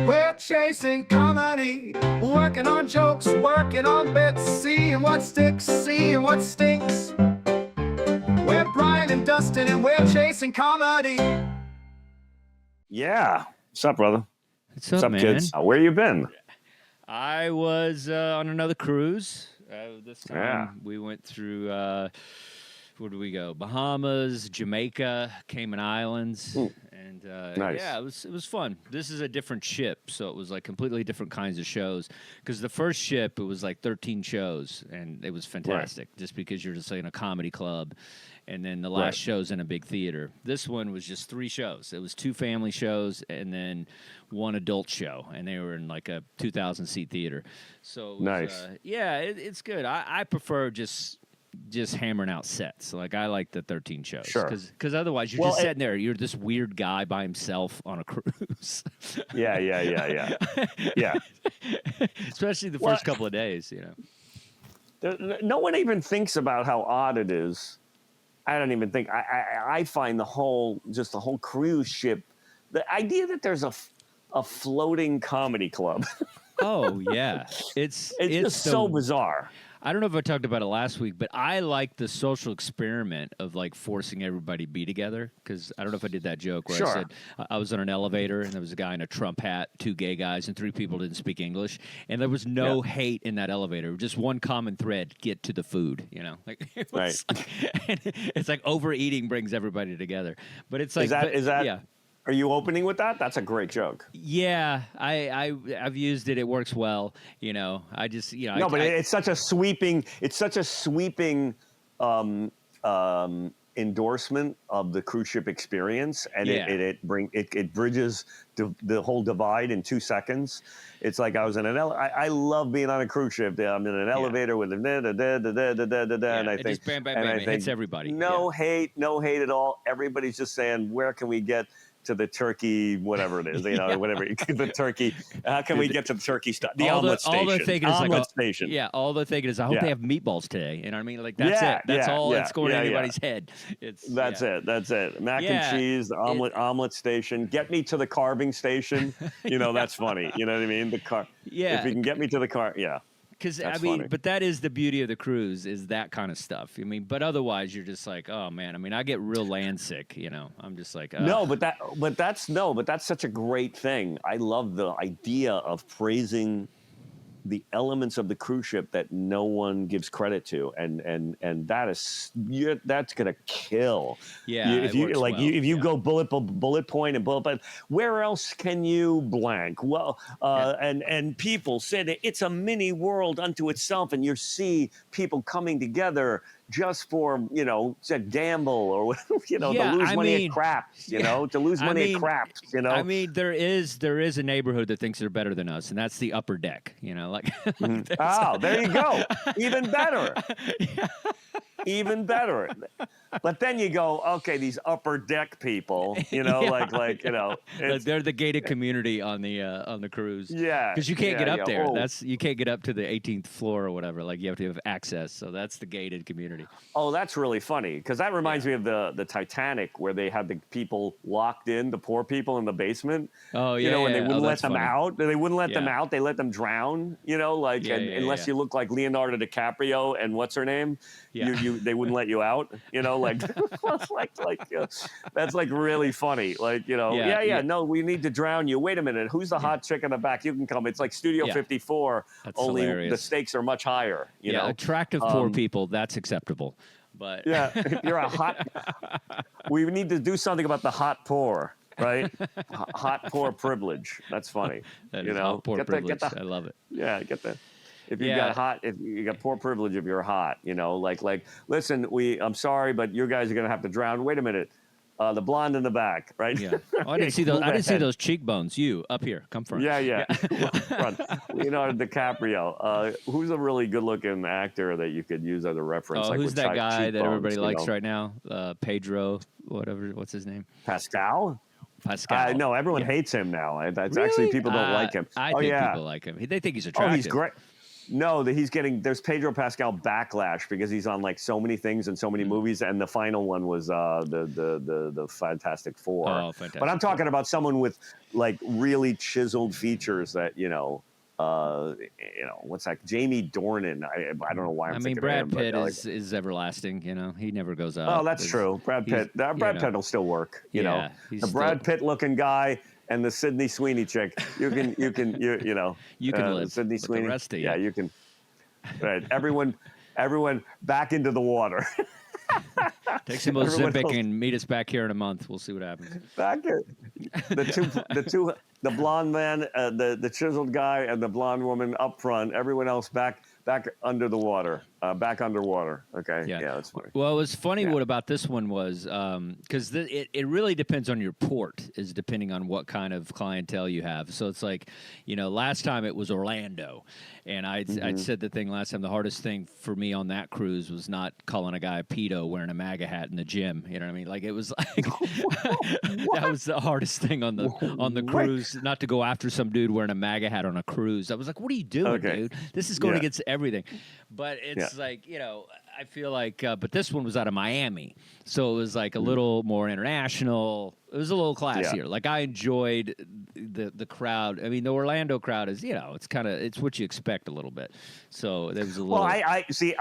We're chasing comedy, working on jokes, working on bits, seeing what sticks, seeing what stinks. We're Brian and Dustin, and we're chasing comedy. Yeah. What's up, brother? What's up, man? Kids? Where you been? I was on another cruise. This time we went through, where did we go? Bahamas, Jamaica, Cayman Islands. And Nice. yeah, it was fun. This is a different ship, so it was like completely different kinds of shows. Because the first ship, it was like 13 shows, and it was fantastic, just because you're just like in a comedy club. And then the last show's in a big theater. This one was just 3 shows. It was 2 family shows and then 1 adult show, and they were in like a 2,000-seat theater. So it was, Nice. It's good. I prefer just hammering out sets. Like, I like the 13 shows. Sure. Because otherwise you're just sitting there. You're this weird guy by himself on a cruise. Yeah. Especially the first couple of days, you know. No one even thinks about how odd it is. I don't even think. I find the whole cruise ship, the idea that there's a floating comedy club. Oh yeah, it's just so bizarre. I don't know if I talked about it last week, but I like the social experiment of like forcing everybody to be together. Because I don't know if I did that joke where I said I was on an elevator and there was a guy in a Trump hat, 2 gay guys, and 3 people didn't speak English, and there was no hate in that elevator. Just one common thread: get to the food. You know, like it was it's like overeating brings everybody together. But it's like is that yeah. Are you opening with that? That's a great joke. Yeah, I've used it. It works well. You know, I just it's such a sweeping. It's such a sweeping endorsement of the cruise ship experience, and it bridges the whole divide in 2 seconds. It's like I was in I love being on a cruise ship. I'm in an elevator with and I think just bam, it hits everybody. No hate at all. Everybody's just saying, where can we get to the turkey, whatever it is, whatever the turkey. How can we get to the turkey stuff? The omelet-station. All they're thinking is omelet-station. All they're thinking is, I hope they have meatballs today. You know what I mean? Like that's it. That's all that's going in anybody's head. That's it. Mac and cheese, the omelet-station. Get me to the carving station. That's funny. You know what I mean? The car. Yeah. If you can get me to the car, Because funny. But that is the beauty of the cruise, is that kind of stuff. I mean, but otherwise you're just like, oh man. I mean, I get real land sick. I'm just like, no, but that's such a great thing. I love the idea of praising the elements of the cruise ship that no one gives credit to, and that's gonna kill. Yeah, if you go bullet point and bullet point, where else can you blank? Well, and people said it's a mini world unto itself, and you see people coming together just for to gamble or to lose money at craps, to lose money at craps. I mean, there is a neighborhood that thinks they're better than us, and that's the upper deck. Oh, there you go. Even better. Even better. But then you go, okay, these upper deck people, they're the gated community on the cruise. Yeah, because you can't get up there. You can't get up to the 18th floor or whatever. Like, you have to have access. So that's the gated community. Oh, that's really funny, because that reminds me of the Titanic, where they had the people locked in, the poor people in the basement. Oh yeah, and they wouldn't let them funny. out. They wouldn't let them out. They let them drown. Unless you look like Leonardo DiCaprio and what's her name, they wouldn't let you out. That's like really funny. No, we need to drown you. Wait a minute, who's the hot chick in the back? You can come. It's like Studio 54. That's only hilarious. The stakes are much higher. Attractive poor people, that's acceptable. But you're a hot. We need to do something about the hot poor. Right, hot poor privilege. That's funny. That is hot poor privilege. I love it. Yeah, get that. If you got poor privilege, if you're hot, listen, I'm sorry, but you guys are gonna have to drown. Wait a minute, the blonde in the back, right? Yeah. Oh, I didn't see those. I didn't see those cheekbones. You up here, come front. Yeah. Front. Leonardo DiCaprio. Who's a really good-looking actor that you could use as a reference? Oh, who's that guy that everybody likes right now? Pedro, whatever. What's his name? Pascal. No, everyone hates him now. That's really? Actually, people don't like him. I think people like him. They think he's attractive. Oh, he's great. No, that he's getting. There's Pedro Pascal backlash because he's on like so many things and so many movies, and the final one was the Fantastic Four. Oh, Fantastic But I'm Four. talking about someone with like really chiseled features that what's that? Jamie Dornan. I don't know why I'm thinking Brad of him, Pitt but, is everlasting. He never goes out. oh, that's true. Brad Pitt. Brad Pitt will still work. You know, he's the Brad Pitt looking guy and the Sydney Sweeney chick. You can live. Sydney But Sweeney. the rest of you. Yeah, you can. Right. Everyone back into the water. Take some Ozempic and meet us back here in a month. We'll see what happens. Back here. The blonde man, the chiseled guy, and the blonde woman up front. Everyone else back under the water, back underwater. Okay. Yeah, that's funny. Well, it was funny. What about this one was because it really depends on your port, is depending on what kind of clientele you have. So it's like, last time it was Orlando, and I'd said the thing last time. The hardest thing for me on that cruise was not calling a guy a pedo wearing a MAGA hat in the gym. You know what I mean? Like, it was like that was the hardest thing on the cruise. Not to go after some dude wearing a MAGA hat on a cruise. I was like, what are you doing, dude? This is going against everything. But it's like, I feel like, but this one was out of Miami. So it was like a little more international. It was a little classier. Yeah. Like, I enjoyed the crowd. I mean, the Orlando crowd is, it's what you expect a little bit. So there was a little. Well, I see.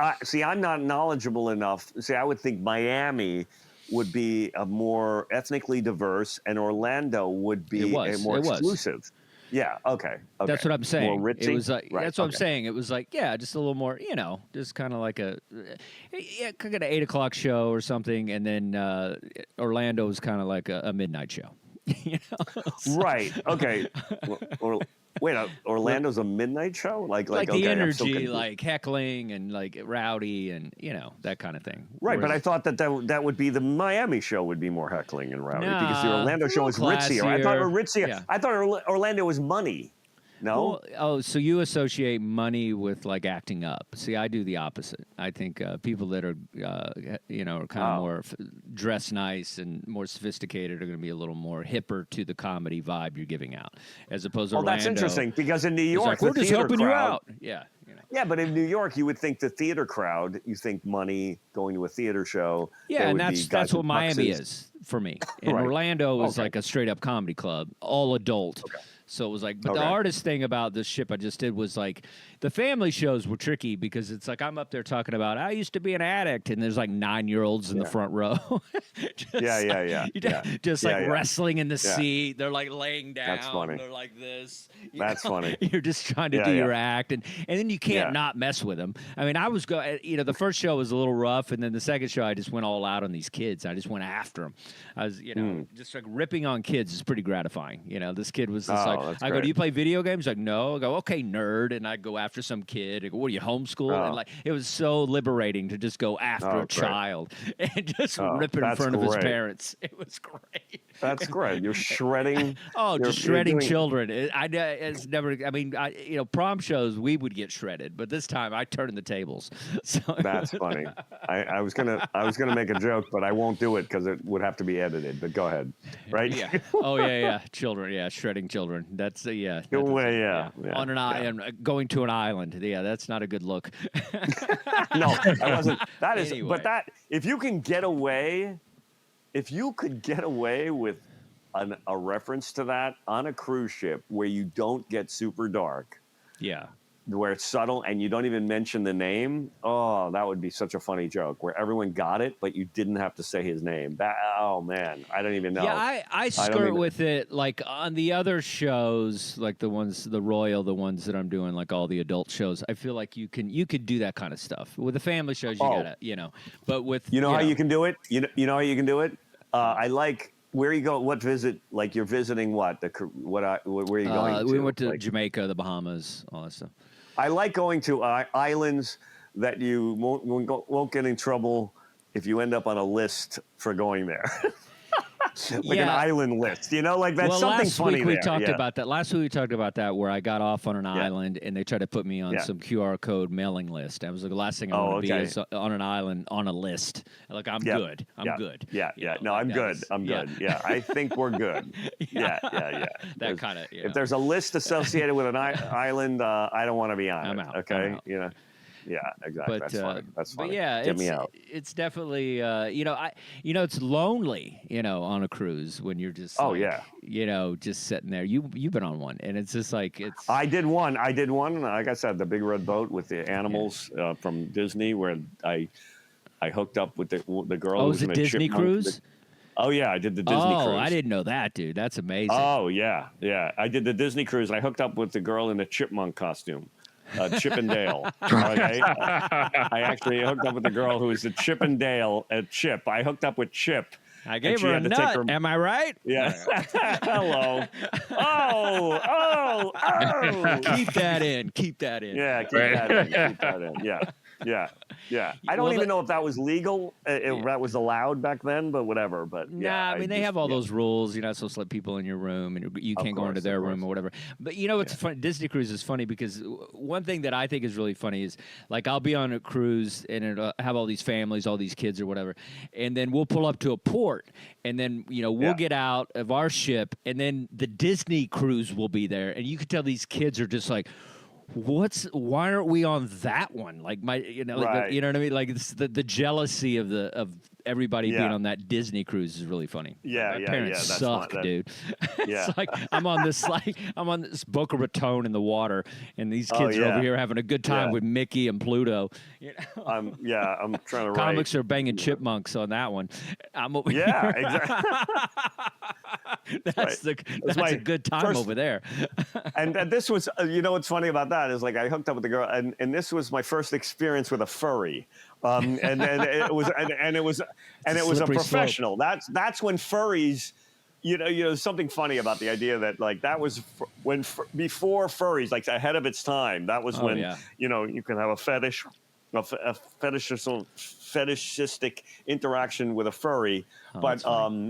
I'm not knowledgeable enough. See, I would think Miami would be a more ethnically diverse, and Orlando would be a more exclusive. Yeah. Okay. That's what I'm saying. More ritzy? It was like Right, that's what I'm saying. It was like just a little more, just kind of like kind of an 8 o'clock show or something, and then Orlando was kind of like a midnight show. Right. Okay. Wait, Orlando's a midnight show? Like the energy, like heckling and like rowdy and that kind of thing. Right, Whereas, but I thought that would be the Miami show would be more heckling and rowdy because the Orlando show is ritzier. I thought ritzier. Yeah. I thought Orlando was money. No. Well, so you associate money with like acting up. See, I do the opposite. I think people that are are kind of more dressed nice and more sophisticated are going to be a little more hipper to the comedy vibe you're giving out, as opposed to Orlando. That's interesting because in New York, like, we're just helping you out. Yeah. Yeah, but in New York, you would think the theater crowd, you think money going to a theater show. Yeah, and that's what Miami is for me. And Right. Orlando was like a straight up comedy club, all adult. Okay. So it was like, but the hardest thing about this ship I just did was like the family shows were tricky because it's like I'm up there talking about I used to be an addict, and there's like 9-year-olds in the front row. Just wrestling in the seat. They're like laying down. That's funny. They're like this. That's funny. You're just trying to do your act, and then you can't not mess with them. I mean, I was the first show was a little rough, and then the second show I just went all out on these kids. I just went after them. I was just like ripping on kids is pretty gratifying. This kid was just like. I go, do you play video games? Like, no. I go, okay, nerd. And I go after some kid. I go, what are you, homeschool? And like, it was so liberating to just go after a child and just rip it in front of his parents. It was great. That's great. You're shredding. Just shredding children. It's never. I mean, prom shows we would get shredded, but this time I turned the tables. So that's funny. I was gonna make a joke, but I won't do it because it would have to be edited. But go ahead. Right? Yeah. Oh yeah. Children. Yeah, shredding children. That's No way. Yeah. On an island, going to an island. Yeah, that's not a good look. No, I wasn't. That is. Anyway. But that if you could get away with a reference to that on a cruise ship where you don't get super dark. Yeah. Where it's subtle and you don't even mention the name. Oh, that would be such a funny joke where everyone got it, but you didn't have to say his name. Oh man, I don't even know. Yeah, I skirt with it like on the other shows, like the ones that I'm doing, like all the adult shows. I feel like you could do that kind of stuff with the family shows. You gotta, but with how you can do it. You know how you can do it. I like. Where you go? What visit? Like you're visiting what? Where are you going? We went to Jamaica, the Bahamas, all that stuff. I like going to islands that you won't get in trouble if you end up on a list for going there. like an island list, like that's something funny last week we there. talked about that. Last week we talked about that where I got off on an island and they tried to put me on some QR code mailing list. That was the last thing I want to be is on an island on a list. Like I'm good. I'm good. Yeah. No, I'm good. I'm good. Yeah, I think we're good. Yeah. That kind of. If there's a list associated with an island, I don't want to be on I'm it. out. Okay. I'm out. Yeah, exactly. But, that's funny. That's funny. But yeah, Get me out. it's definitely it's lonely, on a cruise when you're just just sitting there. You've been on one, and it's just like it's. I did one. And like I said, the big red boat with the animals from Disney, where I hooked up with the girl. Oh, who was was it in a Disney Chipmunk. cruise? Oh yeah, I did the Disney cruise. Oh, I didn't know that, dude. That's amazing. Oh yeah. I did the Disney cruise. I hooked up with the girl in the chipmunk costume. Chip and Dale. Okay? I actually hooked up with the girl who was the Chip and Dale at Chip. I hooked up with Chip. I gave her a nut. Am I right? Yeah. Hello. Oh. Keep that in. Yeah, keep that in. Yeah. I don't even know if that was legal, if that was allowed back then, but whatever. But nah, I mean, they have all those rules. You're not supposed to let people in your room, and you can't go into their room or whatever. But what's funny? Disney Cruise is funny because one thing that I think is really funny is, like, I'll be on a cruise and it'll have all these families, all these kids or whatever, and then we'll pull up to a port, and then, we'll get out of our ship, and then the Disney cruise will be there, and you can tell these kids are just like, why aren't we on that one? Like you know what I mean? Like it's the jealousy of everybody being on that Disney cruise is really funny. My parents suck, dude. It's like I'm on this Boca Raton in the water, and these kids are over here having a good time with Mickey and Pluto. I'm trying to Comics are banging chipmunks on that one. I'm over here. Exactly. That's a good time over there. and this was, what's funny about that is, like, I hooked up with the girl, and this was my first experience with a furry. And it was a professional. Slope. That's when furries, something funny about the idea that, like, that was before furries, like, ahead of its time. That was when you can have a fetish, a fetishistic interaction with a furry, but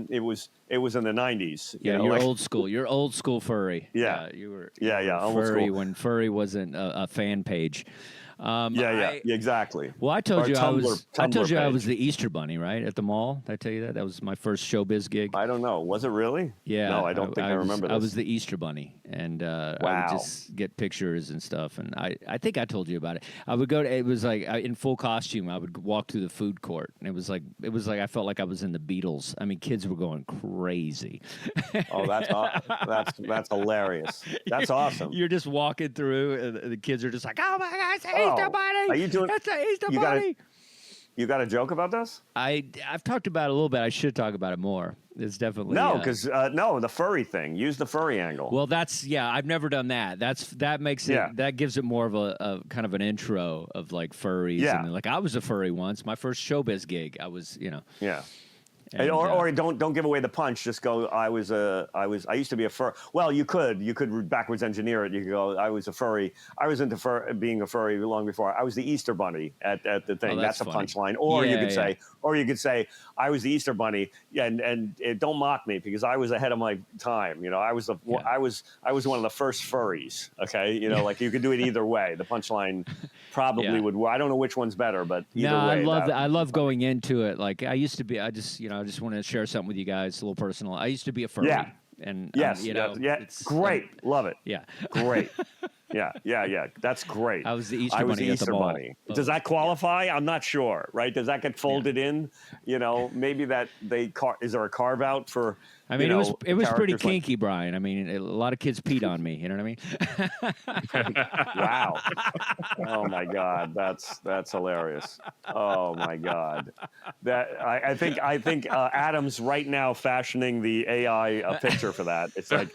it was in the 90s. You're old school. You're old school furry. Yeah, you were furry when furry wasn't a fan page. Exactly. Well, I told you I was the page. Easter Bunny, right, at the mall. Did I tell you that? That was my first showbiz gig. I don't know. Was it really? Yeah. No, I don't think I remember this. I was the Easter Bunny, and I would just get pictures and stuff. And I think I told you about it. I would go to. It was like in full costume. I would walk through the food court, and it was like I felt like I was in the Beatles. I mean, kids were going crazy. Oh, that's hilarious. That's awesome. You're just walking through, and the kids are just like, "Oh my God, it's the Easter Bunny! Are you doing? That's the Easter Bunny!" You got a joke about this? I've talked about it a little bit. I should talk about it more. It's definitely because the furry thing. Use the furry angle. Well, I've never done that. That makes it that gives it more of a kind of an intro of, like, furries. Yeah. And, like, I was a furry once. My first showbiz gig. I was, Yeah. And, or don't give away the punch. Just go. I used to be a furry. Well, you could backwards engineer it. You could go. I was a furry. I was into being a furry long before. I was the Easter Bunny at the thing. Oh, that's a funny. punchline. Or you could say, I was the Easter Bunny. And don't mock me because I was ahead of my time. I was I was one of the first furries. Okay, like you could do it either way. The punchline probably would. I don't know which one's better, but either way. I love going into it. Like I used to be. I just want to share something with you guys, a little personal. I used to be a furry. Yeah. And yes, it's great. Love it. Yeah. Great. Yeah. That's great. I was the Easter Bunny at the mall. Bunny. Does that qualify? I'm not sure. Right? Does that get folded in? Maybe that is there a carve out for? I mean, it was pretty kinky, Brian. I mean, a lot of kids peed on me. You know what I mean? Wow. Oh my God, that's hilarious. Oh my God, I think Adam's right now fashioning the AI picture for that. It's like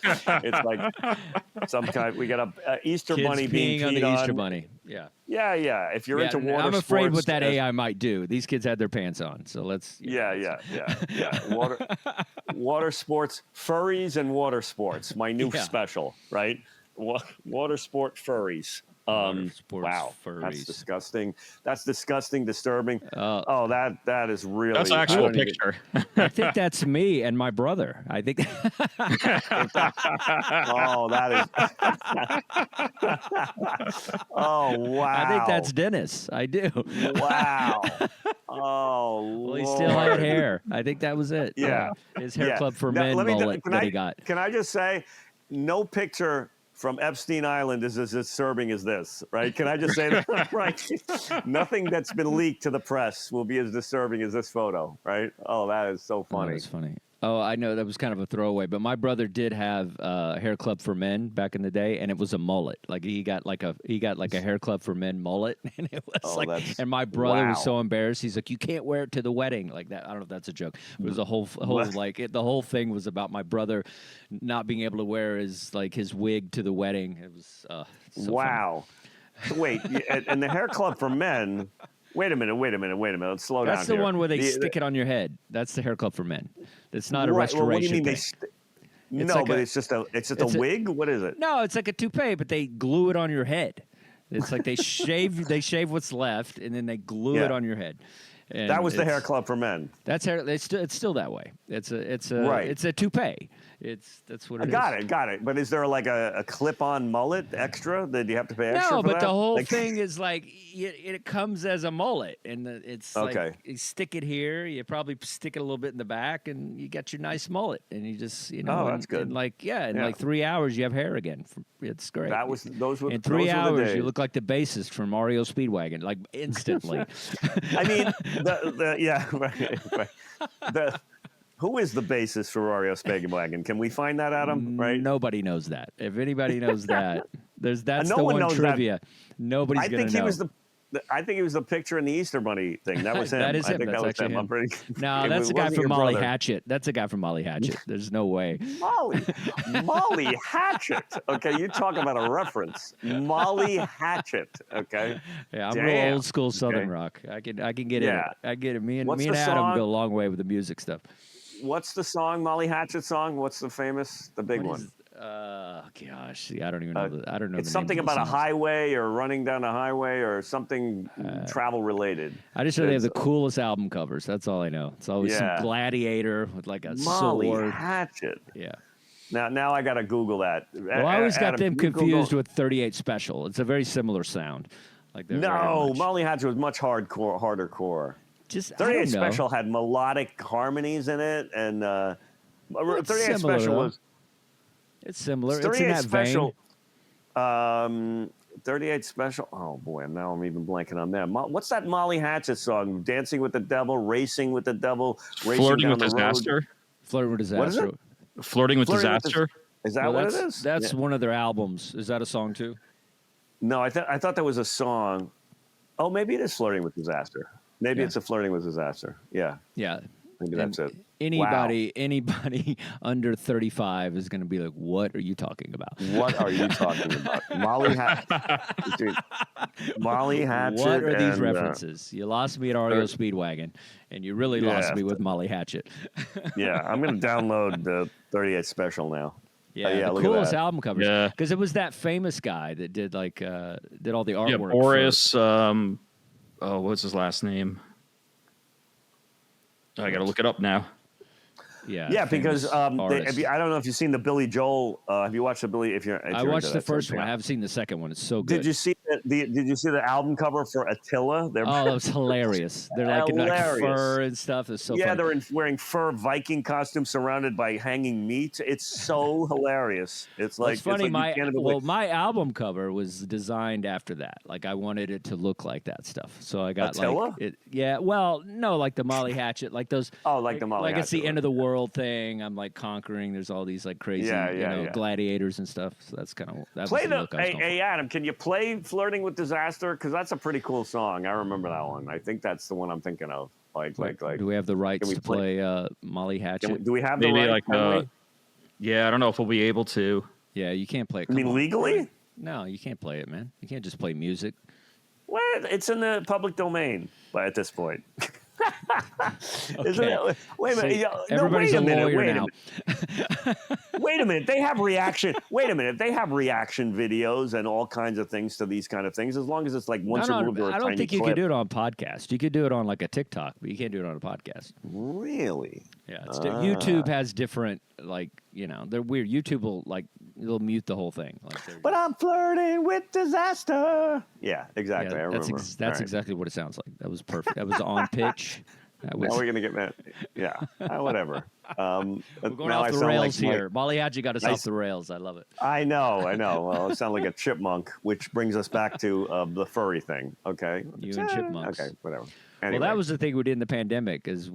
some kind. We got a Easter kids Bunny being on peed the on. Easter Bunny. Yeah. Yeah. If you're into water I'm afraid sports, what that AI might do. These kids had their pants on, so let's. Yeah. Water sports, furries and water sports. My new special, right? Water sport furries. Water sports Wow, furries. that's disgusting. That's disgusting, disturbing. Uh, Oh, that is really. That's an I actual don't even- picture. I think that's me and my brother. I think. Oh, that is. Oh, wow. I think that's Dennis. I do. Wow. Oh, Well, he still had Lord. hair. I think that was it. Yeah. His hair Yeah. club for Now, men let me- mullet can that I- he got. Can I just say, no picture from Epstein Island is as disturbing as this, right? Can I just say that? Right? Nothing that's been leaked to the press will be as disturbing as this photo, right? Oh, that is so Oh, funny. that's funny. Oh, I know that was kind of a throwaway, but my brother did have a hair club for men back in the day, and it was a mullet. Like he got like a hair club for men mullet, and it was Oh, like. that's- And my brother was wow. so embarrassed. He's like, "You can't wear it to the wedding like that." I don't know if that's a joke. It was a whole like the whole thing was about my brother not being able to wear his wig to the wedding. It was so funny. Wow. Wait, and the hair club for men. Wait a minute. Let's slow down. That's the here. one where they stick it on your head. That's the hair club for men. It's not a Right, restoration well, what do you mean thing. no, like but a- it's just a it's a wig. What is it? No, it's like a toupee, but they glue it on your head. It's like they shave what's left, and then they glue it Yeah. on your head. And That was the hair it's- club for men. That's hair. It's still that way. It's a Right. It's a toupee. That's what I it is. got it. But is there like a clip-on mullet extra that you have to pay extra No, for but that? the whole Like- thing is like it comes as a mullet, and it's Okay. like you stick it here. You probably stick it a little bit in the back, and you got your nice mullet. And you just Oh, that's good. In like in Yeah. like 3 hours, you have hair again. It's great. Those were in those 3 were the hours, days. you look like the bassist from Mario Speedwagon, like instantly. I mean, right. Who is the bassist for Mario Speedwagon? Can we find that, Adam? Right? Nobody knows that. If anybody knows that, that's no the one one knows that. trivia. Nobody's I gonna think know. he was I think he was the picture in the Easter Bunny thing. That was him. That is I him. think That's that was actually him. him. I'm pretty. No, It that's the guy wasn't from your Molly brother. Hatchet. That's a guy from Molly Hatchet. There's no way. Molly Hatchet. Okay, you talk about a reference. Molly Hatchet. Okay. Yeah, I'm Damn. real old school Southern Okay. rock. I can get Yeah. it. I get it. Me and What's me and the Adam song? go a long way with the music stuff. What's the song? Molly Hatchet song? What's the big What one? is- gosh, see, I don't even know. I don't know. It's the something names of the about a songs. highway or running down a highway or something travel related. I just know they have the It's- coolest album covers. That's all I know. It's always Yeah. some gladiator with like a Molly sword. Hatchet. Yeah. Now I got to Google that. Well, I always got them Adam, can you confused Google- with 38 Special. It's a very similar sound. Like they're very No, much- Molly Hatchet was much harder core. just I 38 don't know. Special had melodic harmonies in it, and it's 38 similar, Special though. was It's similar. It's in 38 that Special. vein. 38 Special. Oh boy, now I'm even blanking on them. What's that Molly Hatchet song? Dancing with the Devil, Racing with the Devil, Racing Flirting down with the road. disaster. Flirting with Disaster. What is it? Flirting with Flirting with disaster. Is that Well, what that's it is? that's Yeah. one of their albums. Is that a song too? No, I thought that was a song. Oh, maybe it is Flirting with Disaster. Maybe Yeah. it's a Flirting with Disaster. Yeah, Yeah. maybe And that's it. Anybody under 35 is going to be like, "What are you talking about? What are you talking about? Molly Hatchet. Molly Hatchet. What are these and, references? You lost me at REO Speedwagon, and you really lost Yeah. me with Molly Hatchet." Yeah, I'm going to download the 38 Special now. Yeah, yeah, the look at coolest that. album covers. Yeah. Because it was that famous guy that did did all the artwork. Yeah, for- Boris. What's his last name? I got to look it up now. Yeah, because famous I artist. don't know if you've seen the Billy Joel. Have you watched the Billy? If you're I into watched the that first sort one. of I thing. haven't seen the second one. It's so good. Did you see the album cover for Attila? They're, Oh, that was hilarious. They're like in like Hilarious. fur and stuff. It's so yeah, funny. they're wearing fur Viking costumes surrounded by hanging meat. It's so hilarious. It's Well, like it's funny. you can't even believe- My album cover was designed after that. Like I wanted it to look like that stuff. So I got Attila? like it. Yeah. Well, no, like the Molly Hatchet, like those. Oh, like the Molly Like it's the Hatchet end of the world thing. I'm like conquering. There's all these like crazy, Yeah. gladiators and stuff. So that's kind of that Play was the the look I was going hey Adam, can you play "Flirting with Disaster"? Because that's a pretty cool song. I remember that one. I think that's the one I'm thinking of. Like. Do we have the rights we to play- play Molly Hatchet? Do we have the Maybe right? like Can we? yeah, I don't know if we'll be able to. Yeah, you can't play it. I mean, Come on. legally? No, you can't play it, man. You can't just play music. What? It's in the public domain at this point. Isn't Okay. it? Wait a minute. See, No, everybody's wait a minute. lawyer Wait now. A minute. Wait a minute, they have reaction. Wait a minute, they have reaction videos and all kinds of things to these kind of things. As long as it's like once removed or a I don't tiny think you clip. could do it on podcast. You could do it on like a TikTok, but you can't do it on a podcast. Really? Yeah, YouTube has different, like, they're weird. YouTube will they'll mute the whole thing. Like, but I'm flirting with disaster. Yeah, exactly. Yeah, I remember. That's exactly what it sounds like. That was perfect. That was on pitch. Now we're gonna get mad. Yeah, whatever. We're going off the rails here. Molly Hadji got us off the rails. I love it. I know. Well, it sounds like a chipmunk, which brings us back to the furry thing. Okay. You and chipmunks. Okay, whatever. Anyway. Well, that was the thing we did in the pandemic. Is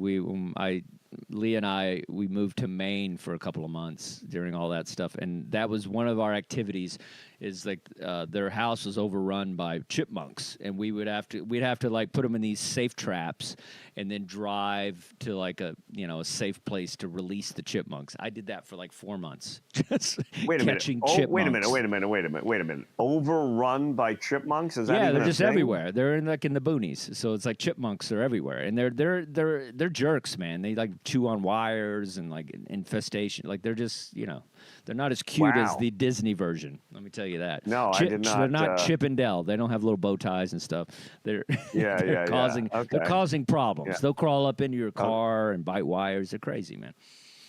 Lee and I moved to Maine for a couple of months during all that stuff, and that was one of our activities. Is like their house was overrun by chipmunks, and we'd have to like put them in these safe traps, and then drive to like a safe place to release the chipmunks. I did that for like 4 months, just catching chipmunks. Wait a minute. Overrun by chipmunks? Is that even they're a just thing? everywhere. They're in the boonies, so it's like chipmunks are everywhere, and they're jerks, man. They like chew on wires and like infestation. Like they're just they're not as cute as the Disney version. Let me tell you that. No, I did not. They're not Chip and Dale. They don't have little bow ties and stuff. They're they're causing problems. Yeah. They'll crawl up into your car and bite wires. They're crazy, man.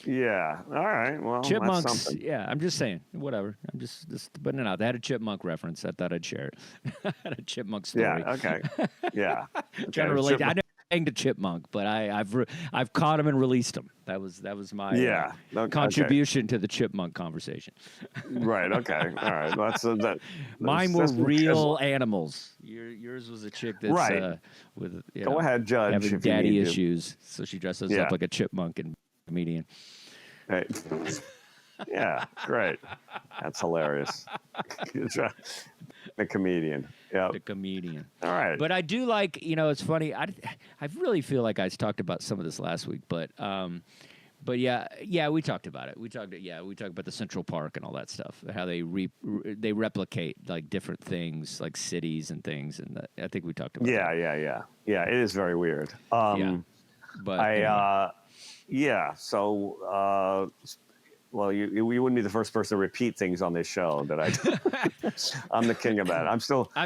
Yeah. All right. Well, chipmunks. That's something. Yeah. I'm just saying. Whatever. I'm just putting it out. They had a chipmunk reference. I thought I'd share it. I had a chipmunk story. Yeah. Okay. Yeah. Trying to relate. I never banged a chipmunk, but I've caught him and released him. That was my contribution to the chipmunk conversation. Right. Okay. All right. Well, mine were real animals. Yours was a chick that's with go ahead, Judge. Having daddy issues, so she dresses up like a chipmunk and comedian. Right. Yeah. Great. That's hilarious. The comedian. Yeah. The comedian. All right. But I do like, it's funny. I really feel like I talked about some of this last week, but yeah, we talked about it. We talked about the Central Park and all that stuff. How they replicate like different things, like cities and things, and I think we talked about. Yeah. It is very weird. But So. Well, you wouldn't be the first person to repeat things on this show that I'm the king of that. I'm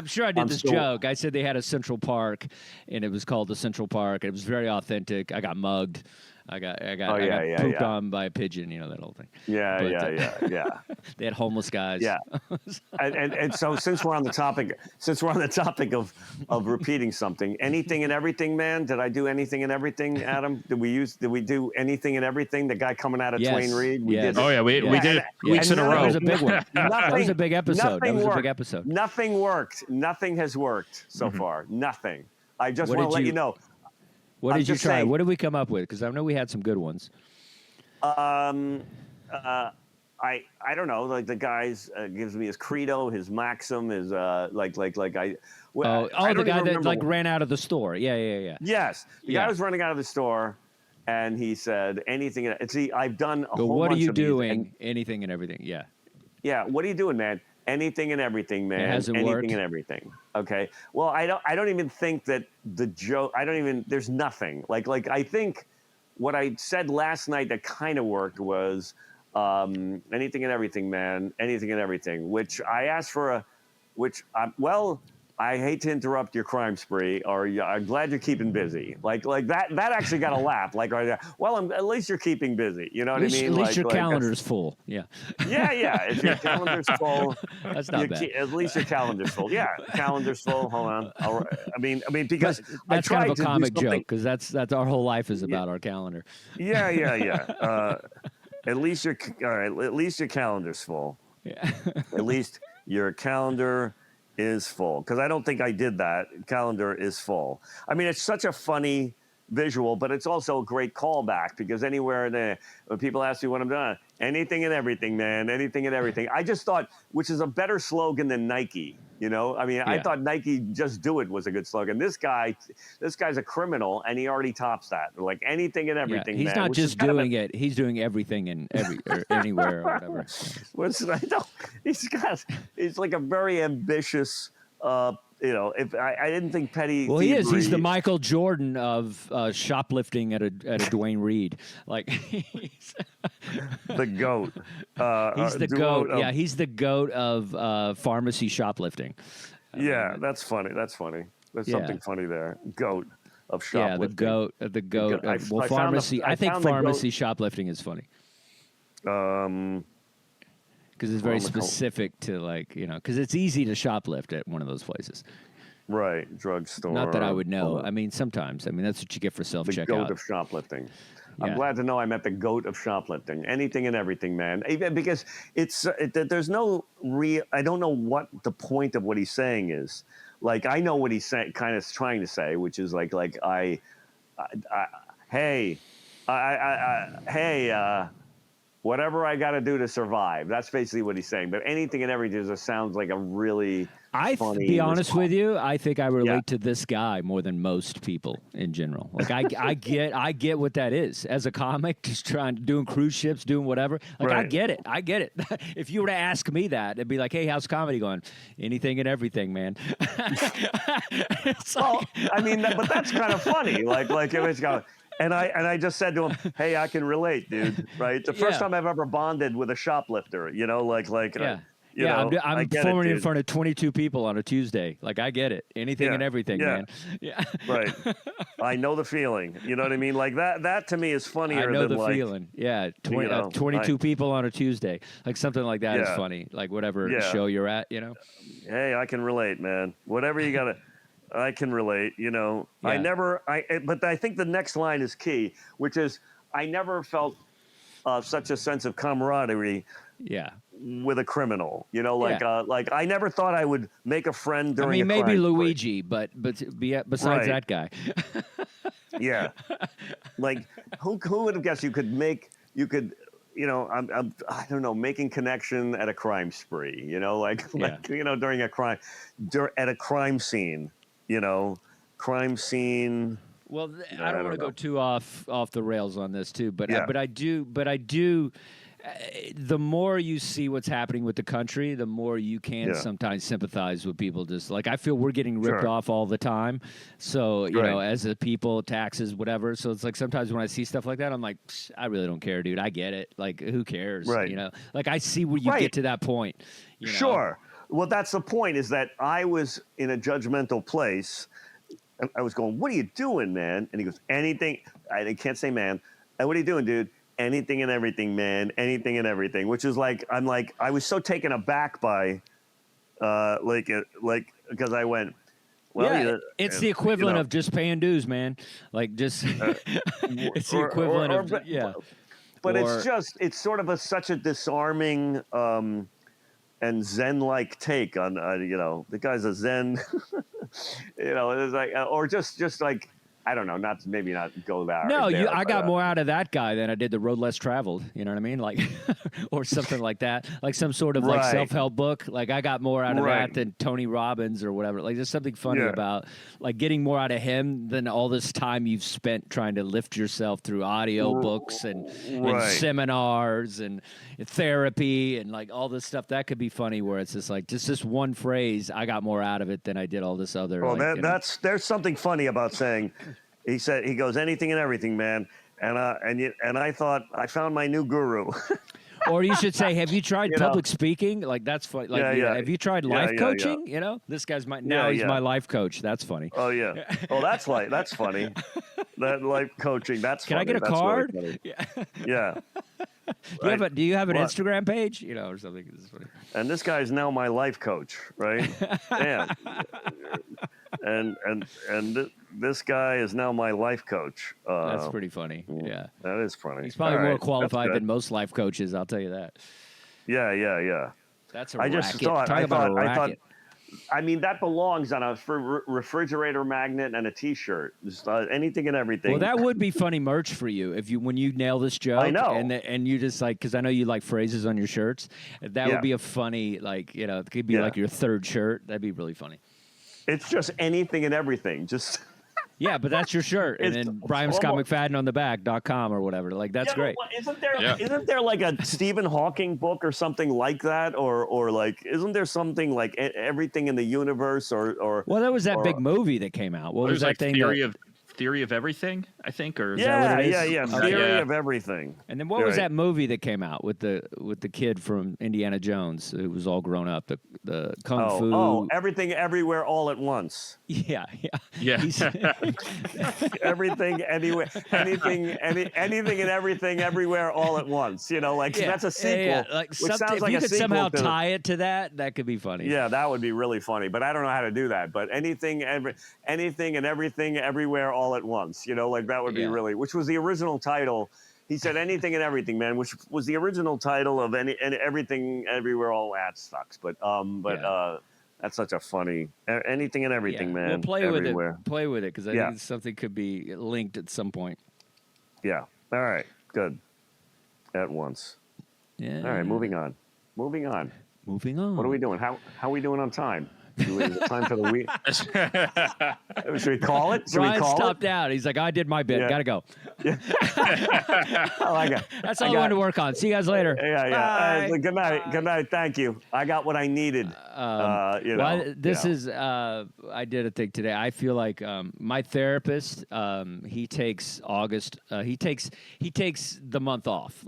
sure I did this joke. I said they had a Central Park, and it was called the Central Park. It was very authentic. I got mugged. I got pooped on by a pigeon. That whole thing. Yeah. They had homeless guys. Yeah. and so since we're on the topic of repeating something, anything and everything, man. Did I do anything and everything, Adam? Did we do anything and everything? The guy coming out of Twain Reed. We did. Oh yeah, we did it weeks in a row. That was a big one. That was a big episode. Nothing worked. Nothing has worked so far. Nothing. I just want to let you know. What did you try? What did we come up with? Because I know we had some good ones. I don't know. Like the guys gives me his credo, his maxim, his I. The guy that like ran out of the store. Yeah. Yes, the guy was running out of the store, and he said anything. And see, I've done a whole bunch of What are you doing? And, anything and everything. Yeah. Yeah. What are you doing, man? Anything and everything, man. It hasn't anything worked. And everything. Okay. Well, I don't even think that the joke. There's nothing. Like I think what I said last night that kind of worked was anything and everything, man. Anything and everything. Which I asked for I hate to interrupt your crime spree, or I'm glad you're keeping busy. Like that actually got a laugh. Like, well, at least you're keeping busy. You know what I mean? At least your calendar's full. Yeah. Yeah. If your calendar's full, that's not bad. At least your calendar's full. Yeah, calendar's full. Hold on. I mean, because that's kind of a comic joke, because that's our whole life is about our calendar. Yeah. At least your calendar's full. Yeah. At least your calendar is full, because I don't think I did that. Calendar is full. I mean, it's such a funny visual, but it's also a great callback, because when people ask me what I'm doing, anything and everything, man, anything and everything. I just thought, which is a better slogan than Nike. I mean, I thought Nike Just Do It was a good slogan. This guy's a criminal, and he already tops that. Like anything and everything. He's man, not just doing it; he's doing everything and or anywhere or whatever. He's like a very ambitious. If I didn't think petty. Well, he is. He's the Michael Jordan of shoplifting at a Dwayne Reed. Like the goat. He's the goat. Yeah, he's the goat of pharmacy shoplifting. Yeah, that's funny. That's funny. There's something funny there. Goat of shoplifting. Yeah, the goat. Pharmacy. I think pharmacy shoplifting is funny. Because it's very specific to because it's easy to shoplift at one of those places. Right, drugstore. Not that I would know. I mean, sometimes. I mean, that's what you get for self-checkout. The goat of shoplifting. Yeah. I'm glad to know I'm at the goat of shoplifting. Anything and everything, man. Because there's no real. I don't know what the point of what he's saying is. Like, I know what he's kind of trying to say, which is hey, whatever I got to do to survive. That's basically what he's saying. But anything and everything just sounds like a really funny. To be honest with you, I think I relate to this guy more than most people in general. Like I get what that is as a comic, just doing cruise ships, doing whatever. Like I get it. If you were to ask me that, it'd be like, hey, how's comedy going? Anything and everything, man. I mean, but that's kind of funny. Like it was going. And I just said to him, "Hey, I can relate, dude. Right? The first time I've ever bonded with a shoplifter, I'm performing in front of 22 people on a Tuesday. Like, I get it. Anything and everything, man. Yeah. Right. I know the feeling. You know what I mean? Like that to me is funnier. I know the feeling. Yeah. 22 people on a Tuesday. Like something like that is funny. Like whatever show you're at. Hey, I can relate, man. Whatever you gotta. I can relate, but I think the next line is key, which is I never felt such a sense of camaraderie with a criminal, like I never thought I would make a friend during maybe Luigi, but besides that guy. Yeah. Like who would have guessed I'm I don't know, making connection at a crime spree, during a crime, at a crime scene. Crime scene. Well, I don't want to go too off the rails on this too, but I do. The more you see what's happening with the country, the more you can sometimes sympathize with people. Just like I feel we're getting ripped off all the time. So as a people, taxes, whatever. So it's like sometimes when I see stuff like that, I'm like, I really don't care, dude. I get it. Like who cares? Right. Like I see where you get to that point. Sure. Well, that's the point, is that I was in a judgmental place. And I was going, what are you doing, man? And he goes, anything. I can't say man. And what are you doing, dude? Anything and everything, man. Anything and everything. Which is like, I was so taken aback by, because I went, well, it's the equivalent of just paying dues, man. Like just, it's the equivalent But it's sort of such a disarming, and Zen-like take on, the guy's a Zen, it's like, or just like, I don't know, maybe not go there. No, I got more out of that guy than I did the Road Less Traveled. You know what I mean? Like, or something like that. Like some sort of like self-help book. Like I got more out of that than Tony Robbins or whatever. Like there's something funny about like getting more out of him than all this time you've spent trying to lift yourself through audio books and seminars and therapy and like all this stuff. That could be funny where it's just like just this one phrase. I got more out of it than I did all this other. Well, there's something funny about saying. He goes, anything and everything, man. And I thought I found my new guru. Or you should say, have you tried public speaking? Like that's funny. Like, have you tried life coaching? This guy's he's my life coach. That's funny. Oh yeah. Oh, that's funny. That life coaching. That's Can funny. I get a that's card? Really yeah. Do you have an Instagram page? Or something. This is funny. And this guy's now my life coach, right? Yeah. And this guy is now my life coach. That's pretty funny. Yeah. That is funny. He's probably more qualified than most life coaches, I'll tell you that. Yeah. That's a racket. Talk about a racket. I mean, that belongs on a refrigerator magnet and a T-shirt. Just, anything and everything. Well, that would be funny merch for you when you nail this joke. I know. And you just like, because I know you like phrases on your shirts. That would be a funny, it could be like your third shirt. That'd be really funny. It's just anything and everything. Just yeah, but that's your shirt, and then Brian Scott McFadden on the back.com or whatever. Like that's great. Isn't there like a Stephen Hawking book or something like that, or like isn't there something like everything in the universe or? Well, there was that big movie that came out. What was that thing? Theory of Everything, I think, or is that what it is? Yeah. Theory of Everything. And then what was that movie that came out with the kid from Indiana Jones who was all grown up? The Kung Fu. Oh, Everything, Everywhere, All at Once. Yeah. Everything, anywhere, anything, anything and everything, everywhere, all at once. You know, like that's a sequel. Yeah. Like which sounds if like you a could sequel somehow to, tie it to that could be funny. Yeah, that would be really funny. But I don't know how to do that. But anything and everything, everywhere, all at once. You know, like that would be really. Which was the original title. He said anything and everything, man, which was the original title of everything, everywhere, all that sucks. But that's such a funny anything and everything, man. We'll play everywhere. with it. Play with it because I think something could be linked at some point. Yeah. All right. Good. At once. Yeah. All right. Moving on. Moving on. What are we doing? How are we doing on time? Time for the week. Should we call it? Brian stopped out. He's like, I did my bit. Gotta go. I like it. That's all I wanted to work on. See you guys later. Yeah. Good night. Good night. Thank you. I got what I needed. I did a thing today. I feel like my therapist, he takes August. He takes the month off.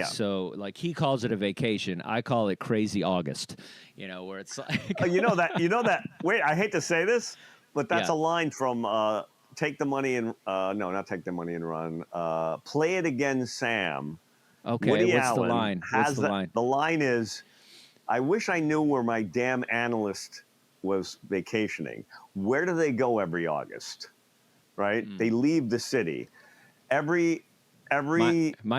So like he calls it a vacation. I call it crazy August. You know, where it's like you know that. Wait, I hate to say this, but that's a line from Take the Money and no, not Take the Money and Run. Play It Again, Sam. Okay, Woody what's Allen the line? What's the line? The line is, I wish I knew where my damn analyst was vacationing. Where do they go every August? Right? They leave the city. Mine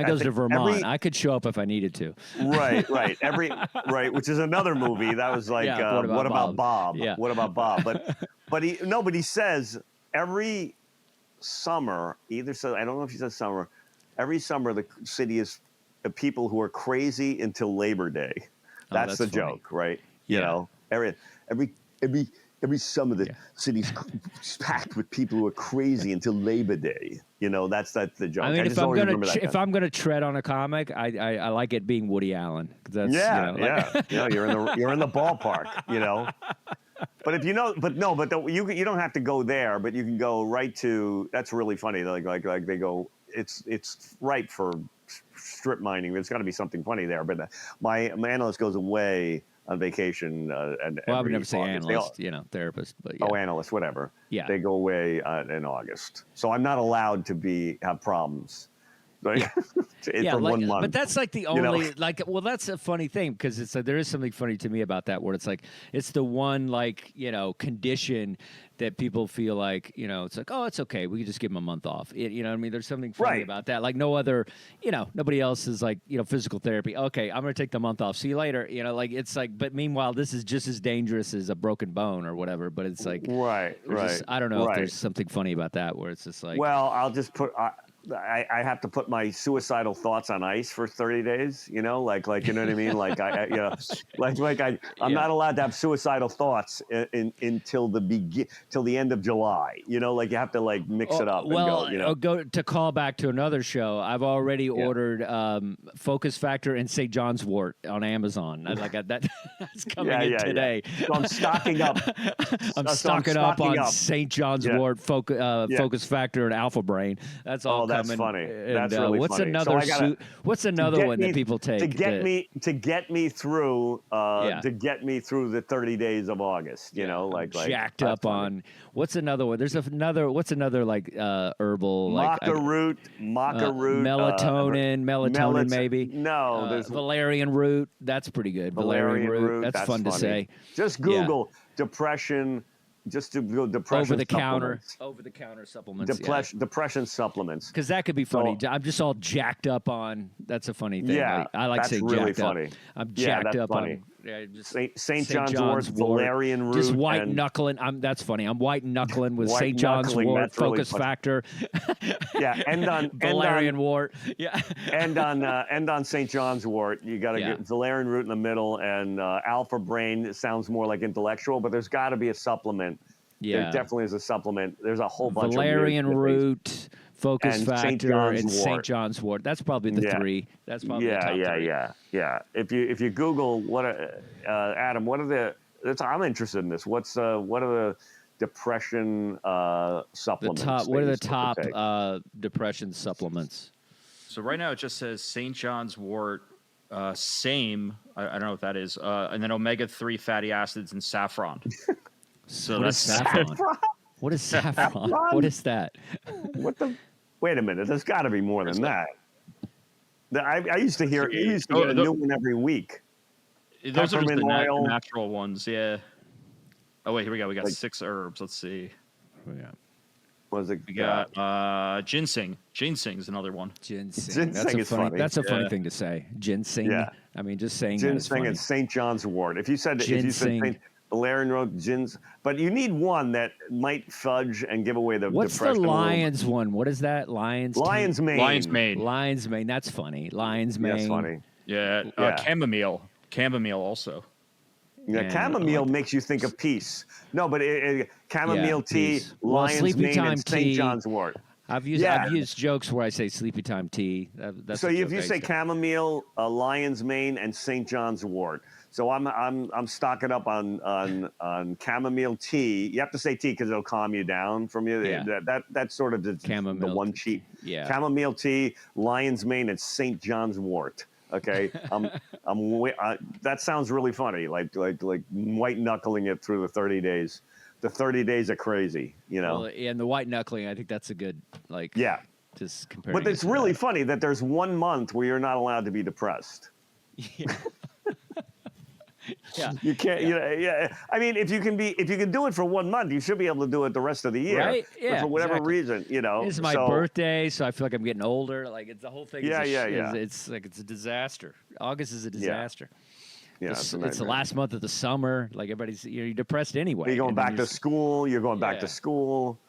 goes to Vermont. I could show up if I needed to. Right. Which is another movie that was like, what about Bob? Yeah. What about Bob? But he says every summer, I don't know if he says summer, every summer the city is people who are crazy until Labor Day. That's the funny. joke, right? Yeah. You know, every summer the city's packed with people who are crazy until Labor Day. You know, that's the joke. I mean, if I'm gonna tread on a comic, I like it being Woody Allen. That's, you're in the ballpark. You know, but you don't have to go there, but you can go right to. That's really funny. Like they go. It's ripe for strip mining. There's got to be something funny there. But my analyst goes away on vacation. I would never say analyst, therapist, but analyst, whatever. Yeah, they go away in August, so I'm not allowed to have problems. Like, for 1 month. But that's like the only that's a funny thing because it's there is something funny to me about that where it's like it's the one condition that people feel like it's like, oh, it's okay, we can just give them a month off. You know what I mean? There's something funny about that. Like no other, nobody else is like physical therapy. Okay, I'm gonna take the month off. See you later. It's like, but meanwhile, this is just as dangerous as a broken bone or whatever. But it's like I don't know if there's something funny about that where it's just like, well, I'll just put. I have to put my suicidal thoughts on ice for 30 days, you know what I mean? I'm not allowed to have suicidal thoughts until the end of July, you have to mix it up. Go to call back to another show. I've already ordered Focus Factor and St. John's Wort on Amazon. That's coming in today. Yeah. So I'm stocking up. I'm stocking up on St. John's Wort, Focus Factor, and Alpha Brain. That's all. That's funny. That's really what's funny. What's another one that people take to get me through the 30 days of August? Jacked up on. What's another one? There's another. What's another herbal maca root, melatonin maybe. No, there's valerian root. That's pretty good. Valerian root. That's fun to say. Just Google depression. Just to go depression over the counter supplements. Depression supplements. Because that could be funny. I'm just all jacked up on. That's a funny thing. Yeah, I like saying really jacked funny. Up. I'm jacked up funny. on. St. John's Wort, valerian root. Just white knuckling. That's funny. I'm white knuckling with St. John's Wort, Focus Factor. End on valerian wort. Yeah. End on St. John's Wort. You got to get valerian root in the middle and alpha brain. It sounds more like intellectual, but there's got to be a supplement. Yeah. There definitely is a supplement. There's a whole bunch valerian of root. Focus Factor and St. John's Wort. That's probably the three. That's probably the top three. Yeah. If you Google Adam, what are the? I'm interested in this. What are the depression The supplements. top. What are the top to take? depression supplements? So right now it just says St. John's wort, same. I don't know what that is. And then omega-3 fatty acids and saffron. So What is saffron? What is saffron? What is that? What the? Wait a minute. There's got to be more than that. I used to hear. You used to get a new one every week. Those are just Peppermint the oil. natural ones, yeah. Oh wait, here we go. We got 6 herbs. Let's see. Yeah. Was it? We got ginseng. Ginseng is another one. Ginseng. Ginseng is funny. That's a funny Yeah. thing to say. Ginseng. Yeah. I mean, just saying that is Ginseng funny. and St. John's wort. If you said Ginseng. St. Valerian wrote gins, but you need one that might fudge and give away the What's the depression. lion's one? What is that? Lion's mane. Lion's mane. Lion's mane. That's funny. Lion's mane. That's funny. Yeah. Yeah. Chamomile. Chamomile also. Yeah, Yeah, chamomile makes you think of peace. No, but chamomile Yeah, tea, peace. Well, lion's sleepy mane, time and St. tea. John's wort. I've used Yeah. jokes where I say sleepy time tea. That's So a if joke you I say used to- chamomile, lion's mane, and St. John's wort, so I'm stocking up on chamomile tea. You have to say tea because it'll calm you down from you. Yeah. That's sort of the Chamomile one cheat. Yeah. Chamomile tea, lion's mane, and St. John's wort. Okay, that sounds really funny. Like white knuckling it through the 30 days. The 30 days are crazy, you know. Well, and the white knuckling, I think that's a good Yeah. Just comparing. But it's it to really that. funny that there's 1 month where you're not allowed to be depressed. Yeah. You can't. Yeah. I mean, if you can do it for 1 month, you should be able to do it the rest of the year. Right? But Yeah, for whatever exactly. reason, you know. It's my birthday, so I feel like I'm getting older. Like it's the whole thing. Yeah, is yeah. It's like it's a disaster. August is a disaster. Yeah, It's, a it's the nightmare. last month of the summer. Like everybody's, you're depressed anyway. You're going and then back to school. You're going back Yeah. to school.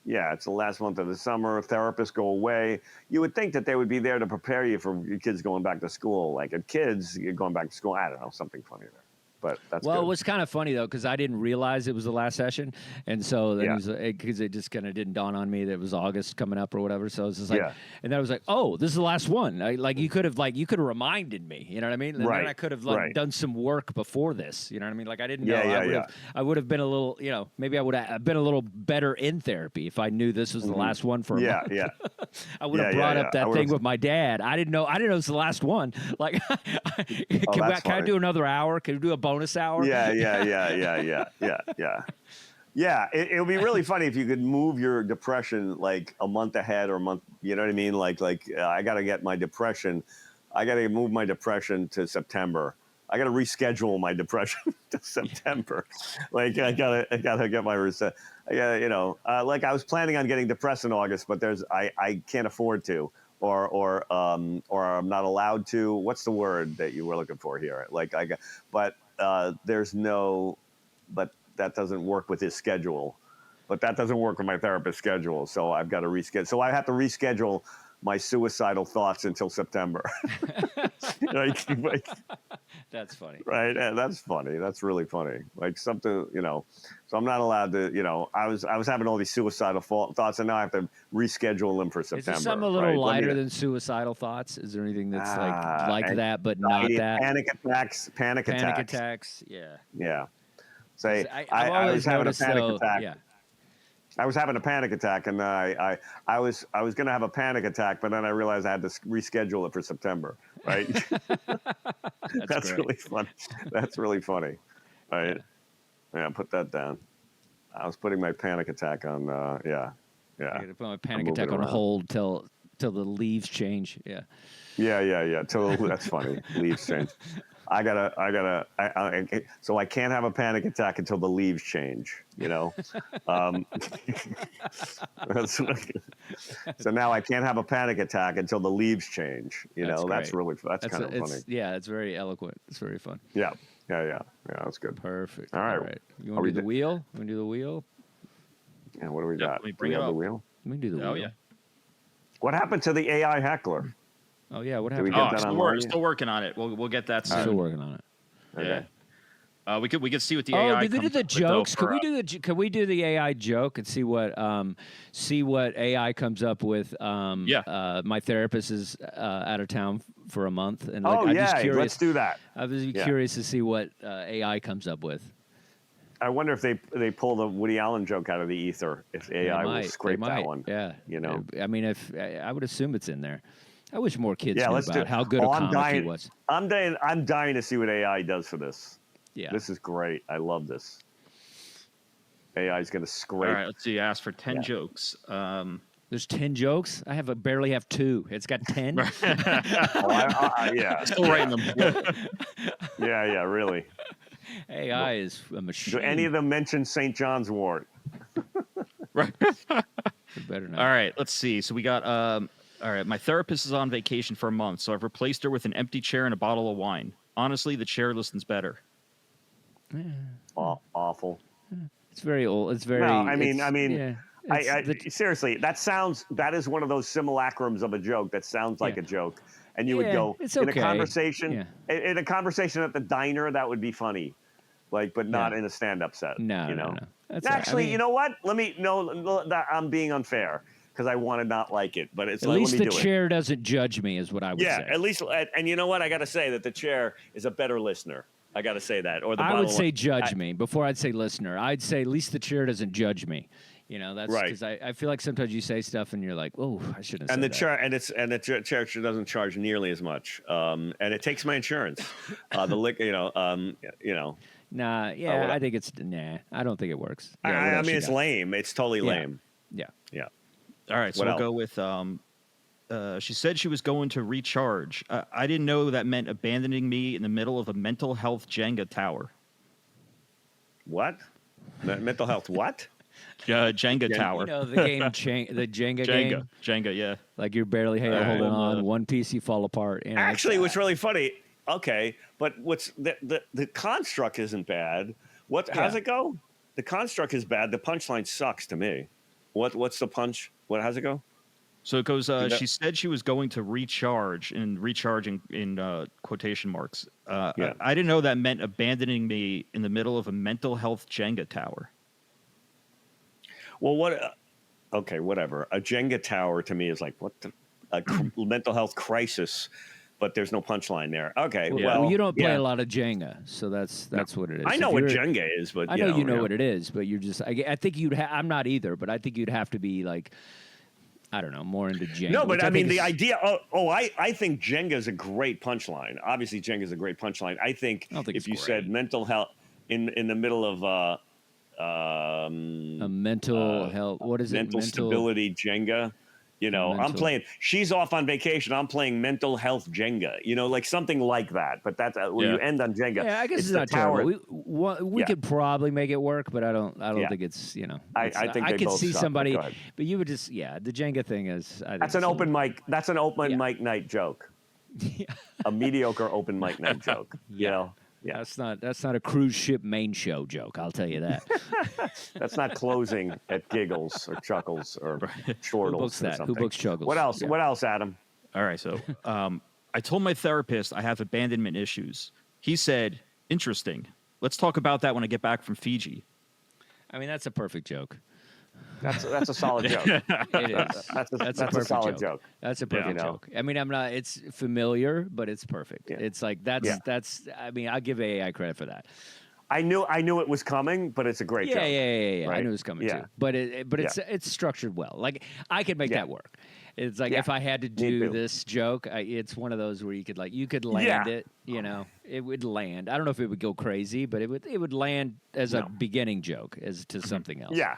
Yeah, it's the last month of the summer. Therapists go away. You would think that they would be there to prepare you for your kids going back to school. Like at kids, you're going back to school. I don't know, something funny there. But that's Well, good. it was kind of funny though because I didn't realize it was the last session, and so then Yeah. because it just kind of didn't dawn on me that it was August coming up or whatever. So it was just like, Yeah. and then I was like, oh, this is the last one. Like you could have reminded me. You know what I mean? And Right, then I could have right. done some work before this. You know what I mean? Like I didn't Yeah, know. yeah, I would have been a little. Maybe I would have been a little better in therapy if I knew this was the last one for a Yeah, month. yeah. I would have Yeah, brought yeah, up yeah. I that would've- thing with my dad. I didn't know it was the last one. Like, can that's I funny. do another hour? Can we do a bonus hour? Yeah. Yeah, it would be really funny if you could move your depression like a month ahead or a month. You know what I mean? Like I got to get my depression. I got to move my depression to September. I got to reschedule my depression to September. Like I gotta get my reset. Like I was planning on getting depressed in August, but I can't afford to. Or I'm not allowed to. What's the word that you were looking for here? But that doesn't work with his schedule. But that doesn't work with my therapist's schedule. So I've got to reschedule. So I have to reschedule my suicidal thoughts until September. like, That's funny. right? And that's funny. That's really funny. Like something, So I'm not allowed to, I was having all these suicidal thoughts, and now I have to reschedule them for September. Is there something a little right? lighter than suicidal thoughts? Is there anything that's like that, but not anxiety, that? Panic attacks. Panic attacks. Yeah. Yeah. Say, I've I always was having a noticed, panic though, attack. yeah. I was having a panic attack, and I was going to have a panic attack, but then I realized I had to reschedule it for September. Right? That's great. really funny. That's really funny. Right? Yeah, put that down. I was putting my panic attack on. Yeah. I gotta put my panic moving attack on around. hold till the leaves change. Yeah. Yeah. That's funny. Leaves change. So I can't have a panic attack until the leaves change, So now I can't have a panic attack until the leaves change, That's That's great. that's kind of funny. Yeah, it's very eloquent. It's very fun. Yeah, that's good. Perfect. All right. You Are want we to do the d- wheel? You want to do the wheel? Yeah, what do we Yep, got? let me Do bring we it have the up. wheel? We can do the wheel. Oh yeah. What happened to the AI heckler? Oh yeah. What Did we happened? get that Oh, online? still working on it. We'll get that soon. Still working on it. Yeah. We could see what the Oh, AI. did we do comes the up with, though, jokes? for, Could we do the AI joke and see what AI comes up with? My therapist is out of town for a month, and Oh I'm yeah, just curious. let's do that. I was Yeah. curious to see what AI comes up with. I wonder if they pull the Woody Allen joke out of the ether. If AI will scrape that one. Yeah. You know. I mean, if I would assume it's in there. I wish more kids Yeah, knew let's do about how good a comic he was. I'm dying to see what AI does for this. Yeah. This is great. I love this. AI is going to scrape. All right, let's see. Ask for 10 jokes. There's 10 jokes. I barely have 2. It's got 10. Yeah. Still writing them. Yeah, really. AI is a machine. Do any of them mention St. John's wort? Right. Better not. All right, let's see. So we got all right, my therapist is on vacation for a month, so I've replaced her with an empty chair and a bottle of wine. Honestly, the chair listens better. Awful. It's very old. It's very. No, I mean, yeah. Seriously, that is one of those simulacrums of a joke that sounds like a joke, and you would go it's in okay. a conversation. In a conversation at the diner, that would be funny, but not in a stand-up set. No, you know? no. That's Actually, you know what? I'm being unfair because I want to not like it, but it's at least the chair doesn't judge me, is what I would say. Yeah, at least, and you know what? I got to say that the chair is a better listener. I got to say that. Or I would say judge me before I'd say listener. I'd say at least the chair doesn't judge me. You know, that's right. Because I feel like sometimes you say stuff and you're like, oh, I shouldn't. And the chair and the chair doesn't charge nearly as much, and it takes my insurance. Nah, yeah, I think it's I don't think it works. Yeah, I mean, it's lame. It's totally lame. Yeah. All right, so we'll go with. She said she was going to recharge. I didn't know that meant abandoning me in the middle of a mental health Jenga tower. What? Mental health what? Jenga tower. You know the game, the Jenga game. Jenga, yeah. Like you're barely holding on. One piece, you fall apart. You know, actually, what's really funny. Okay, but what's the construct isn't bad. How's it go? The construct is bad. The punchline sucks to me. What's the punch? How's it go? So it goes, she said she was going to recharge, and recharging in quotation marks. I didn't know that meant abandoning me in the middle of a mental health Jenga tower. Well, okay, whatever. A Jenga tower to me is like, a mental health crisis, but there's no punchline there. Okay, well you don't play a lot of Jenga, so that's what it is. I know what Jenga is, but I know you know what it is, but you're just, I think I'm not either, but I think you'd have to be like, I don't know, more into Jenga. No, but I mean, the idea. I think Jenga is a great punchline. Obviously, Jenga is a great punchline. I think if you said mental health in the middle of a mental health, what is it? Mental stability Jenga. You know, I'm playing. She's off on vacation. I'm playing mental health Jenga. You know, like something like that. But that's when you end on Jenga. Yeah, I guess it's not terrible. We could probably make it work, but I don't think it's. You know, I think I could see suck, somebody, but you would just the Jenga thing is. That's an open mic. That's an open mic night joke. A mediocre open mic night joke. You know. Yeah. That's not a cruise ship main show joke. I'll tell you that. That's not closing at Giggles or Chuckles or Chortles. Who books that? Or Who books Chuggles? What else? Yeah. What else, Adam? All right. So I told my therapist I have abandonment issues. He said, interesting. Let's talk about that when I get back from Fiji. I mean, that's a perfect joke. That's a solid joke. It is. That's a solid joke. That's a perfect joke. I mean, it's familiar, but it's perfect. Yeah. It's like that's. I mean, I'll give AI credit for that. I knew it was coming, but it's a great joke. Yeah. Right? I knew it was coming too. But it's structured well. Like I could make that work. It's like if I had to do this joke, it's one of those where you could land it. You know, it would land. I don't know if it would go crazy, but it would land as a beginning joke as to something else. Yeah,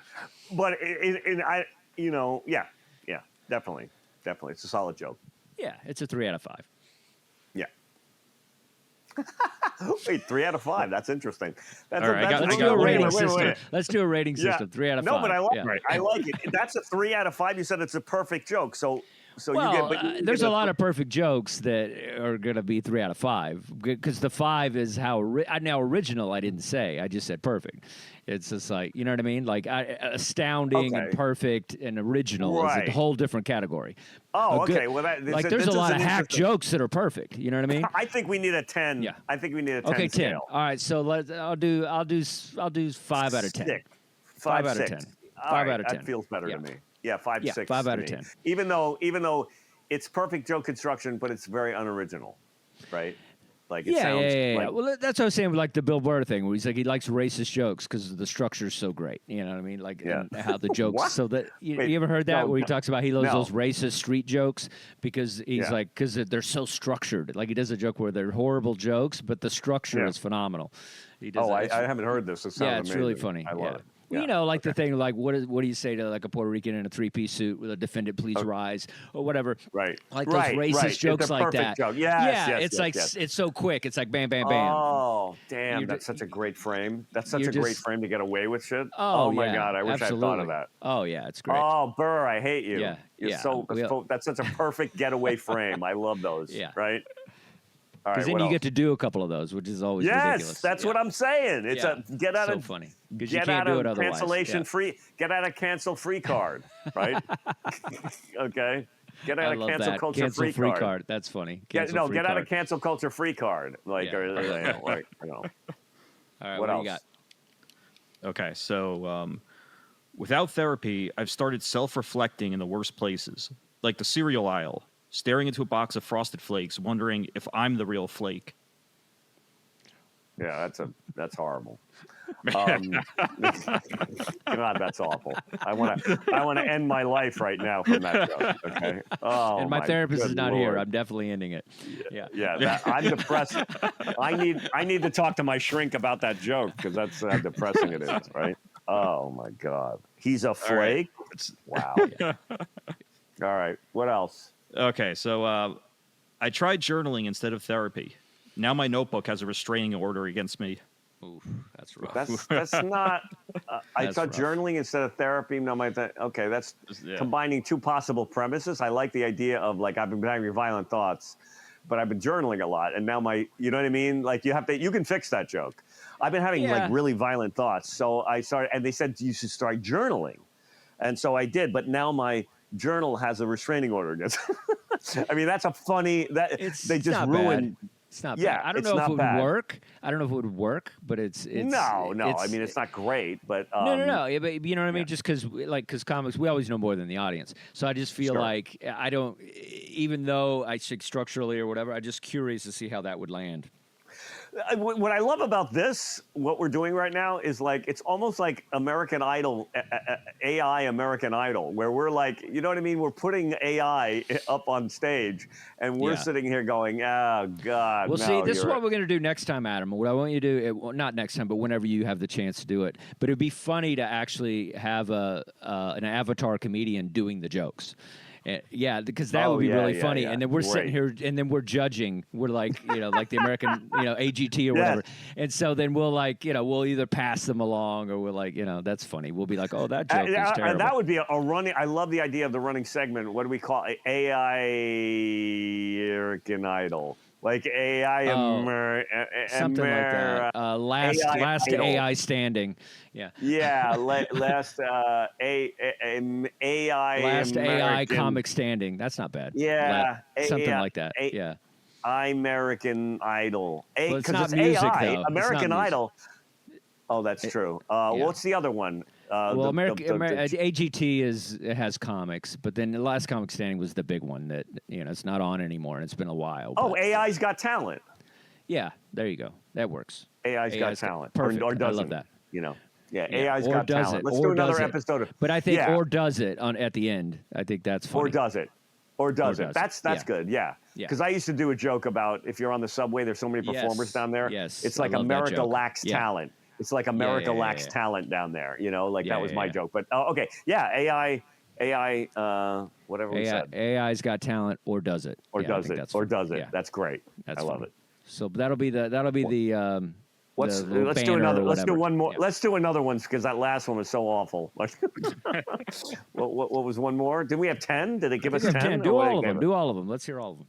but definitely, it's a solid joke. Yeah, it's a 3 out of 5. Yeah. Wait, 3 out of 5. That's interesting. All right, let's do a rating system. Let's do a rating system. 3 out of 5. No, but I like it. I like it. That's a 3 out of 5. You said it's a perfect joke. So there's a lot of perfect jokes that are going to be 3 out of 5 because the 5 is how now original. I didn't say. I just said perfect. It's just like, you know what I mean? Like astounding and perfect and original is a whole different category. Oh, okay. Well, there's a lot of hack jokes that are perfect. You know what I mean? I think we need a 10. Yeah. I think we need a 10. Okay, 10. Scale. All right. So I'll do 5 out of 10. 5 out of 10. 5 out of 10. That feels better to me. Yeah, 5, 6. 5 out of 10. Even though it's perfect joke construction, but it's very unoriginal, right? Like it sounds like Well, that's what I was saying with like the Bill Burr thing, where he's like he likes racist jokes because the structure's so great. You know what I mean? Like and how the jokes. What? So that you Wait, ever heard that no, where he talks about he loves no. those racist street jokes because he's like because they're so structured. Like he does a joke where they're horrible jokes, but the structure is phenomenal. He does. I haven't heard this. It sounds it's amazing. really funny. I love it. Well, Yeah. you know, like the thing, like what do you say to like a Puerto Rican in a 3-piece suit with a defendant, please rise or whatever? Right. Like those racist It's jokes a like perfect that. Joke. Yes, it's yes, like yes. it's so quick. It's like bam, bam, bam. Oh, damn! You're That's such a great frame. That's such you're a great just- frame to get away with shit. Oh, my yeah, God! I wish absolutely. I thought of that. Oh yeah, it's great. Oh, Burr, I hate you. Yeah, You're yeah. that's such a perfect getaway frame. I love those. Yeah. Right. All right. Because then what you else? get to do a couple of those, which is always ridiculous. Yes, that's what I'm saying. It's a get out so of funny because you get can't out do of it otherwise. cancellation free. Get out of cancel free card. Right. Okay. Get I out of love cancel that. culture Cancel free card. card. That's funny. Get Cancel free out card. of cancel culture free card. Like, Yeah. like All right, what do else? you got? Okay, so without therapy, I've started self-reflecting in the worst places, like the cereal aisle, staring into a box of Frosted Flakes, wondering if I'm the real flake. Yeah, that's horrible. God, that's awful. I want to end my life right now from that joke. Okay. Oh, And my therapist good is not Lord. here. I'm definitely ending it. Yeah. Yeah, I'm depressed. I need to talk to my shrink about that joke because that's how depressing it is, right? Oh my God, he's a flake. Wow. All right, what else? Okay, so I tried journaling instead of therapy. Now my notebook has a restraining order against me. Oof, that's rough. That's not. I That's thought rough. journaling instead of therapy. No, okay. That's combining two possible premises. I like the idea of like I've been having violent thoughts, but I've been journaling a lot, and now you know what I mean. Like you can fix that joke. I've been having like really violent thoughts, so I started, and they said you should start journaling, and so I did. But now my journal has a restraining order against. I mean, that's a funny they just not ruined. bad. It's not Yeah, bad. I don't it's know if not it would bad. work. I don't know if it would work, but it's No. I mean, it's not great, but no. Yeah, but you know what I mean? Just because comics, we always know more than the audience. So I just feel like I don't, even though I think structurally or whatever, I'm just curious to see how that would land. What I love about this, what we're doing right now, is like it's almost like American Idol, AI American Idol, where we're like, you know what I mean? We're putting AI up on stage, and we're sitting here going, "Oh God." Well, no, see, this is you're what we're going to do next time, Adam. What I want you to do, well, not next time, but whenever you have the chance to do it. But it'd be funny to actually have an avatar comedian doing the jokes. Yeah, because that would be really funny. And then we're sitting here, and then we're judging. We're like, like the American, AGT or whatever. And so then we'll we'll either pass them along or we'll that's funny. We'll be like, oh, that joke is terrible. And that would be a running. I love the idea of the running segment. What do we call it? AI American Idol? Like AI something like that. Last Idol. AI standing. Yeah. Yeah, last AI Last American, AI comic standing. That's not bad. Yeah, something like that. Yeah. American Idol. Well, it's not it's music, AI. though. It's American not music. Idol. Oh, that's true. What's the other one? Well, AGT has comics, but then the last comic standing was the big one that it's not on anymore, and it's been a while. Oh, but, AI's got talent. Yeah, there you go. That works. AI's got talent. Perfect. Or doesn't. I love that. Yeah, AI's or got does talent. it, Let's or do another does it. episode of. But I think or does it at the end. I think that's funny. Or does it. Or does it. That's good. Yeah. Yeah. Because I used to do a joke about if you're on the subway, there's so many performers down there. Yes. It's like I love that America joke. lacks talent. It's like America lacks talent down there. That was my joke. But okay, yeah, AI, whatever we said. AI's got talent, or does it? Or does it? Or does it? Yeah. That's great. I love it. So that'll be the Let's the little do banner another. or Let's do whatever. one more. Yeah. Let's do another one because that last one was so awful. What was one more? Did we have 10? Did they give us 10? Do all of them. Do all of them. Let's hear all of them.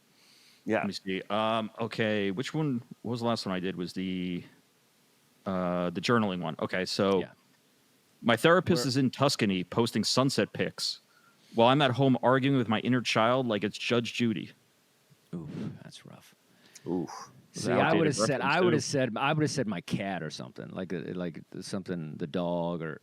Yeah. Let me see. Okay, which one? What was the last one I did? Was the journaling one. Okay, so my therapist is in Tuscany posting sunset pics, while I'm at home arguing with my inner child like it's Judge Judy. Oof, that's rough. Oof. See, I would have said my cat or something like something, the dog, or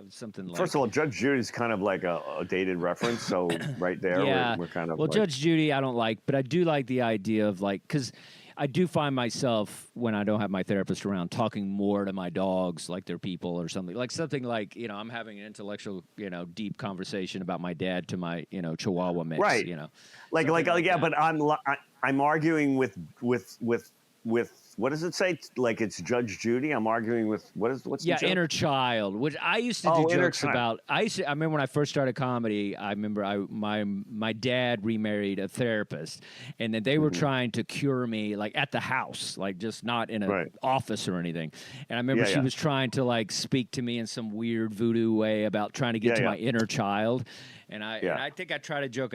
something like. First of all, Judge Judy's kind of like a dated reference, so right there, we're kind of. Well, like, Judge Judy, I don't like, but I do like the idea of because I do find myself when I don't have my therapist around talking more to my dogs like they're people or something like I'm having an intellectual deep conversation about my dad to my Chihuahua mix, right. Like yeah, but I'm arguing with what does it say? Like it's Judge Judy. I'm arguing with what's the joke? Inner child, which I used to do jokes about. I remember when I first started comedy. I remember my dad remarried a therapist, and then they were trying to cure me like at the house, like just not in an office or anything. And I remember she was trying to like speak to me in some weird voodoo way about trying to get to my inner child. And I think I tried a joke.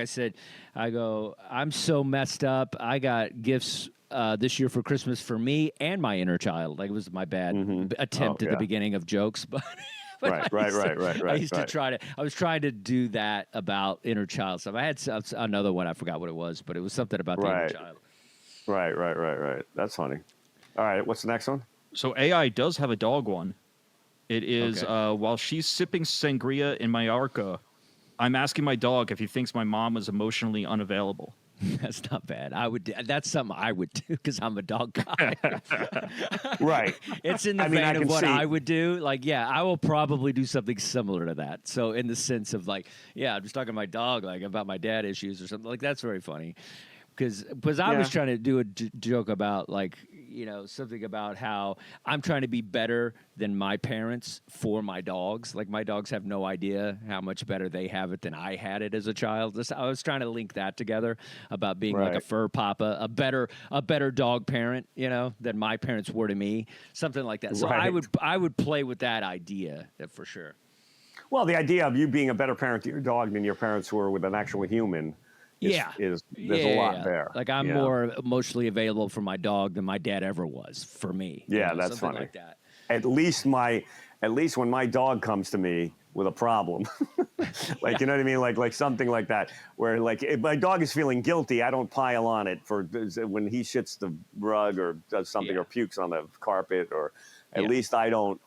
I go, I'm so messed up. I got gifts this year for Christmas for me and my inner child. Like it was my bad attempt at the beginning of jokes, but right. I used to try to. I was trying to do that about inner child stuff. I had another one. I forgot what it was, but it was something about the inner child. Right. That's funny. All right, what's the next one? So AI does have a dog one. It is while she's sipping sangria in Mallorca, I'm asking my dog if he thinks my mom is emotionally unavailable. That's not bad. That's something I would do because I'm a dog guy. Right. It's in the vein of what I would do. Like, I will probably do something similar to that. So in the sense of like, I'm just talking to my dog like about my dad issues or something. Like that's very funny. Because I was trying to do a joke about like, something about how I'm trying to be better than my parents for my dogs. Like my dogs have no idea how much better they have it than I had it as a child. I was trying to link that together about being like a fur papa, a better dog parent, than my parents were to me, something like that. So I would play with that idea for sure. Well, the idea of you being a better parent to your dog than your parents were with an actual human. There's a lot there. Like I'm more emotionally available for my dog than my dad ever was for me. Yeah, that's funny. Like that. At least when my dog comes to me with a problem, like you know what I mean, like something like that, where like if my dog is feeling guilty, I don't pile on it for when he shits the rug or does something or pukes on the carpet, or at least I don't.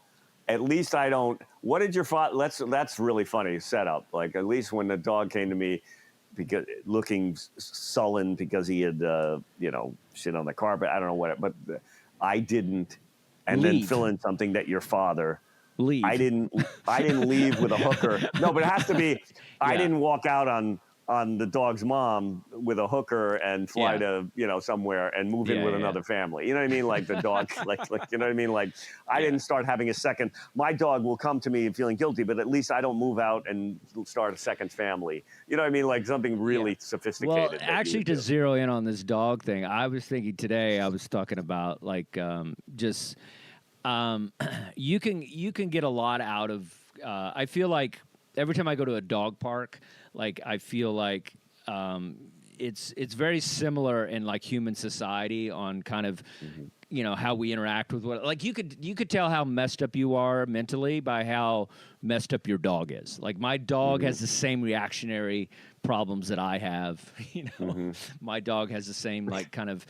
What did your father? That's really funny setup. Like at least when the dog came to me, because looking sullen because he had shit on the carpet. I don't know what, but I didn't. And then fill in something that your father. Leave. I didn't leave with a hooker. No, but it has to be. I didn't walk out on the dog's mom with a hooker and fly to somewhere and move in with another family. You know what I mean? Like the dog, like you know what I mean? Like I didn't start having a second. My dog will come to me feeling guilty, but at least I don't move out and start a second family. You know what I mean? Like something really sophisticated. Well, actually, to zero in on this dog thing, I was thinking today. I was talking about like you can get a lot out of. I feel like every time I go to a dog park, like I feel like it's very similar in like human society on kind of how we interact with what, like you could tell how messed up you are mentally by how messed up your dog is. Like my dog has the same reactionary problems that I have. My dog has the same like kind of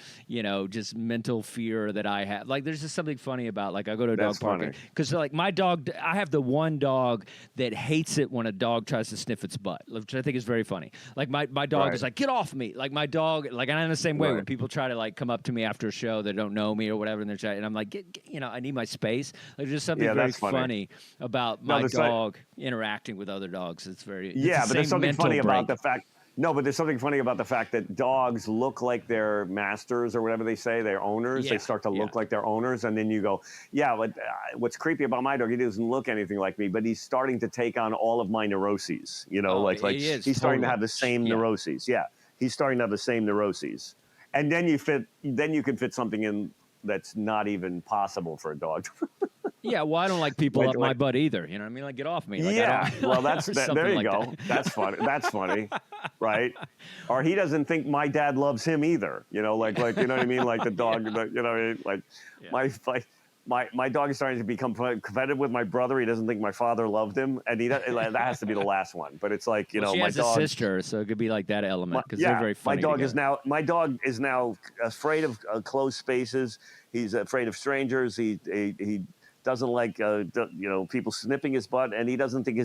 just mental fear that I have. Like there's just something funny about like I go to a dog park because like my dog, I have the one dog that hates it when a dog tries to sniff its butt, which I think is very funny. Like my dog is like, get off me. Like my dog, like I'm in the same way when people try to like come up to me after a show that don't know me or whatever, and they're trying, and I'm like, I need my space. Like there's just something very funny about my dog interacting with other dogs. It's very but there's something funny about the fact. No, but there's something funny about the fact that dogs look like their masters or whatever they say, their owners. Yeah, they start to look like their owners, and then you go, but what's creepy about my dog? He doesn't look anything like me, but he's starting to take on all of my neuroses. He's starting to have the same neuroses. Yeah, he's starting to have the same neuroses, and then you can fit something in that's not even possible for a dog. Yeah, well, I don't like people up my butt either. You know what I mean? Like, get off me. Like, well, there you go. That's funny. That's funny, right? Or he doesn't think my dad loves him either. You know, like you know what I mean? Like the dog. You know what I mean? Like my dog is starting to become competitive with my brother. He doesn't think my father loved him, and that has to be the last one. But it's like she my has dog. A sister, so it could be like that element because they're very funny. My dog is now afraid of closed spaces. He's afraid of strangers. He doesn't like people snipping his butt, and he doesn't think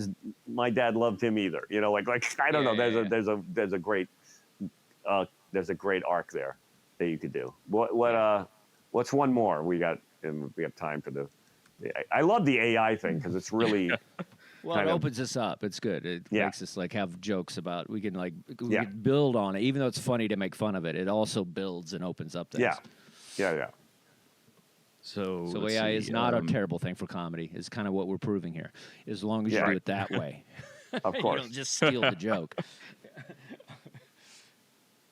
my dad loved him either. Like I don't know. There's a great arc there. that you could do. What's one more we got? We have time for the. I love the AI thing because it's really. Well, it opens us up. It's good. It makes us like have jokes about. We can can build on it, even though it's funny to make fun of it. It also builds and opens up things. Yeah. So AI is not a terrible thing for comedy. Is kind of what we're proving here. As long as you do it that way. Of course. You don't just steal the joke.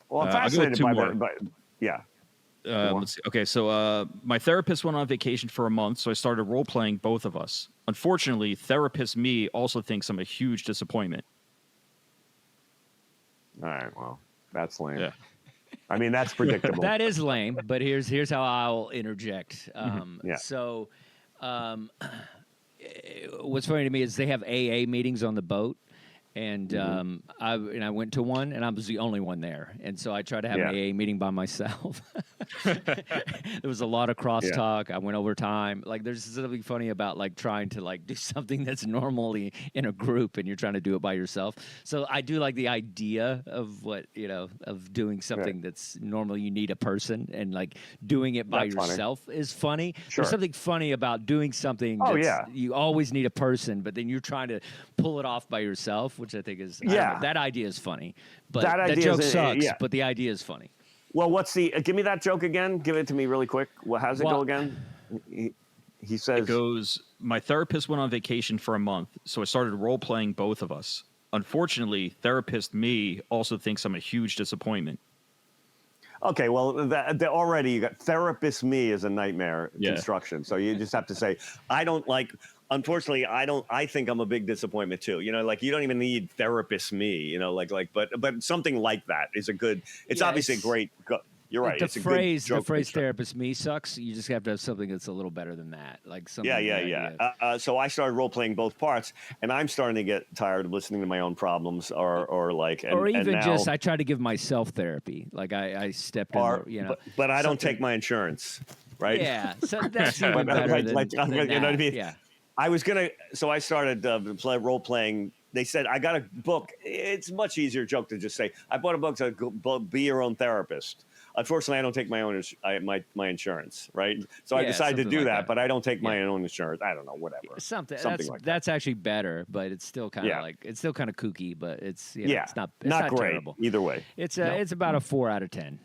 Well, I'm fascinated by that. But yeah. Let's see. Okay, so my therapist went on vacation for a month, so I started role playing both of us. Unfortunately, therapist me also thinks I'm a huge disappointment. All right, well, that's lame. Yeah. I mean, that's predictable. That is lame, but here's how I'll interject. So, what's funny to me is they have AA meetings on the boat. And I went to one, and I was the only one there. And so I tried to have an AA meeting by myself. There was a lot of crosstalk. I went over time. Like, there's something funny about like trying to like do something that's normally in a group, and you're trying to do it by yourself. So I do like the idea of what of doing something that's normally you need a person, and like doing it by yourself is funny. Sure. There's something funny about doing something. You always need a person, but then you're trying to pull it off by yourself. Which I think is, that idea is funny, but that joke sucks. But the idea is funny. Well, what's the? Give me that joke again. Give it to me really quick. Well, how's it go again? He says, "It goes. My therapist went on vacation for a month, so I started role playing both of us. Unfortunately, therapist me also thinks I'm a huge disappointment." Okay, well, already you got therapist me is a nightmare construction. So you just have to say, I don't like. Unfortunately, I think I'm a big disappointment too. You don't even need therapist me. But something like that is a good. It's obviously a great. You're right. The it's phrase, a good the phrase "therapist me" sucks. You just have to have something that's a little better than that, like something. So I started role playing both parts, and I'm starting to get tired of listening to my own problems, or even just I try to give myself therapy. Like I stepped in, but I don't take my insurance, right? Yeah, so that's even better than that. You know what I mean? Yeah. So I started role playing. They said, I got a book. It's a much easier joke to just say, I bought a book to be your own therapist. Unfortunately, I don't take my own my insurance, right? So I decided to do that, but I don't take my own insurance. I don't know, whatever. Something like that. That's actually better, but it's still kind of it's still kind of kooky, but it's it's not great terrible. Either way. It's about a 4 out of 10,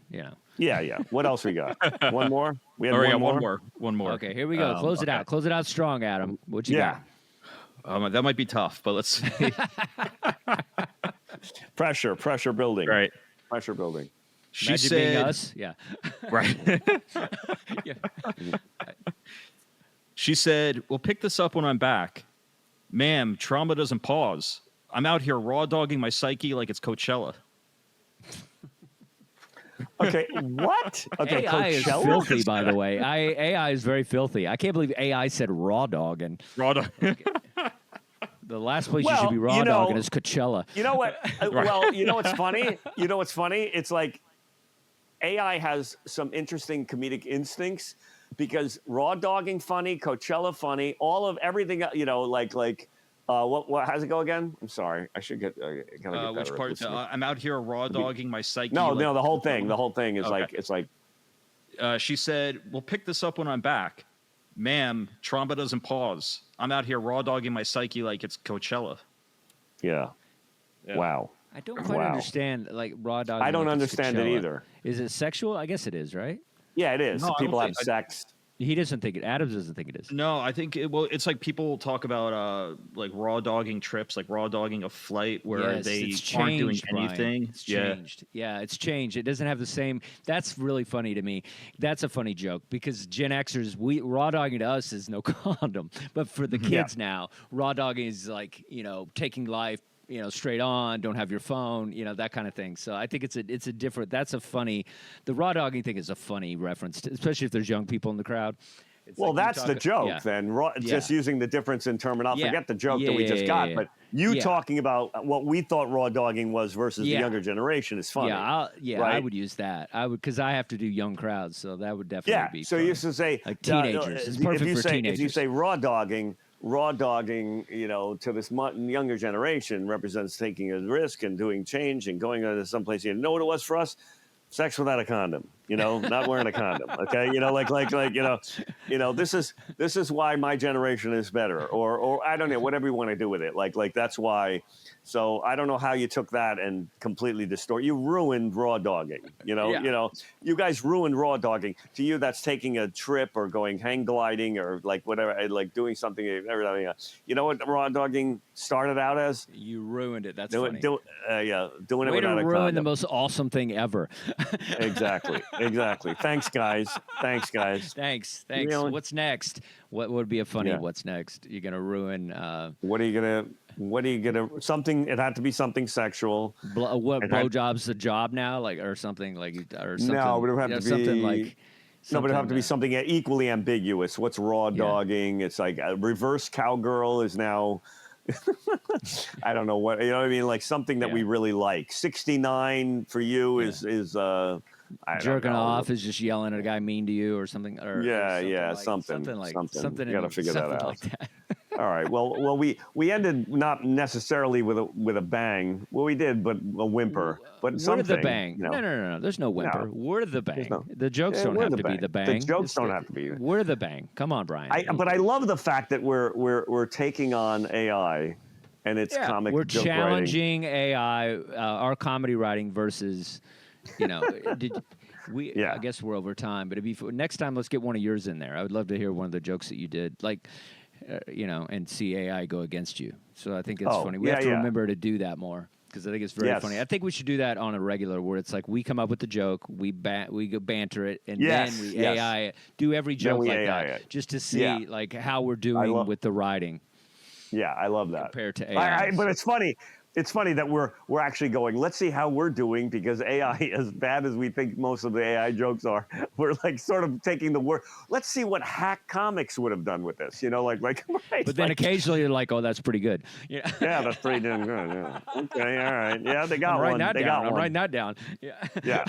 Yeah. What else we got? One more? We have one more. Okay, here we go. Close it out. Close it out strong, Adam. What you got? That might be tough, but let's see. Pressure building. Right. Pressure building. She Imagine said, being us. Yeah. Right. She said, "We'll pick this up when I'm back. Ma'am, trauma doesn't pause. I'm out here raw dogging my psyche like it's Coachella." Okay, what? Okay, AI is Coachella? filthy, by the way. AI is very filthy. I can't believe AI said raw dog. And Raw dog. the last place you should be raw dogging is Coachella. You know what? Well, you know what's funny? It's like AI has some interesting comedic instincts because raw dogging funny, Coachella funny, all of everything, what how's it go again? I'm sorry. I should get better which at part? listening. I'm out here raw dogging my psyche. No, the whole thing. The whole thing is Okay. it's like. She said, "We'll pick this up when I'm back. Ma'am, trauma doesn't pause. I'm out here raw dogging my psyche like it's Coachella." Yeah. Wow. I don't quite understand, like, raw dogging. I don't like understand it Coachella. either. Is it sexual? I guess it is, right? Yeah, it is. No, I People don't have think- sex. He doesn't think it. Adams doesn't think it is. No, I think it's like people talk about like raw dogging trips, like raw dogging a flight where they aren't doing anything. It's changed. Yeah, it's changed. It doesn't have the same. That's really funny to me. That's a funny joke because Gen Xers, raw dogging to us is no condom, but for the kids now, raw dogging is like taking life. Straight on, don't have your phone, that kind of thing. So I think it's a different, the raw dogging thing is a funny reference, especially if there's young people in the crowd. It's well, that's the joke then. Just using the difference in terminology. Forget the joke that we just got, but talking about what we thought raw dogging was versus the younger generation is funny. Right? I would use that. I would, because I have to do young crowds, so that would definitely be so fun. you used to say like teenagers. It's perfect for teenagers. If you say raw dogging, to this younger generation represents taking a risk and doing change and going to someplace. You know what it was for us? Sex without a condom. not wearing a condom. Okay, this is why my generation is better, or I don't know, whatever you want to do with it. Like that's why. So I don't know how you took that and completely you ruined raw dogging. You guys ruined raw dogging. To you, that's taking a trip or going hang gliding or like whatever, like doing something. Everything. You know what raw dogging started out as? You ruined it. That's funny. Doing it Way without to a ruin condom. the most awesome thing ever. Exactly. Thanks, guys. Thanks. What's next? What would be a funny what's next? You're gonna ruin What are you gonna something, it had to be something sexual. Blowjob's the job now, like, or something like, or something. No, but it would have to be something like no, but it would have to be something equally ambiguous. What's raw dogging? It's like a reverse cowgirl is now I don't know what, I mean, like something that we really like. 69 for you is jerking off is just yelling at a guy mean to you or something. Or something. You got to figure that out. like that. All right. Well, we ended not necessarily with a bang. Well, we did, but a whimper. But something. Where the bang? No. There's no whimper. No. Where the bang? The jokes don't have to be the bang. The jokes don't have to be. Where the bang? Come on, Brian. But I love the fact that we're taking on AI, and it's comic. We're joke challenging writing. AI, our comedy writing versus, I guess we're over time, but next time, let's get one of yours in there. I would love to hear one of the jokes that you did, like, and see AI go against you. So I think it's funny. We have to remember to do that more because I think it's very funny. I think we should do that on a regular, where it's like we come up with the joke, we go banter it, and then we AI do every joke like that, just to see like how we're doing with the writing. Yeah, I love that. Compared to AI. But it's funny. It's funny that we're actually going, let's see how we're doing, because AI, as bad as we think most of the AI jokes are, we're like sort of taking the word. Let's see what hack comics would have done with this, right? But then occasionally you're like, oh, that's pretty good. Yeah, that's pretty damn good. Yeah. Okay, all right. Yeah, they got I'm one. I'm writing that down. Yeah,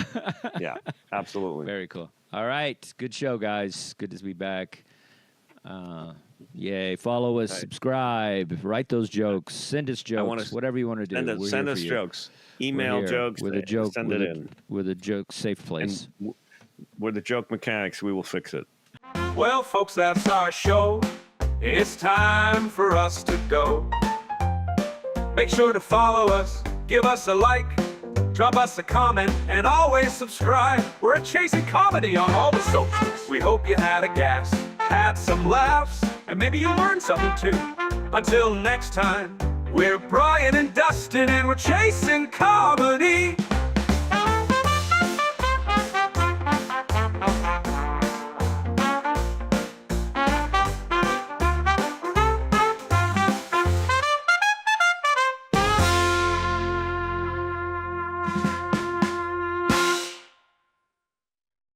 absolutely. Very cool. All right, good show, guys. Good to be back. Yay! Follow us, subscribe, write those jokes, send us jokes, whatever you want to do. Send us jokes, email jokes, with a joke. Send it in with a joke safe place. And with the joke mechanics, we will fix it. Well, folks, that's our show. It's time for us to go. Make sure to follow us, give us a like, drop us a comment, and always subscribe. We're chasing comedy on all the socials. We hope you had a gas, had some laughs, and maybe you learned something too. Until next time, we're Brian and Dustin, and we're chasing comedy.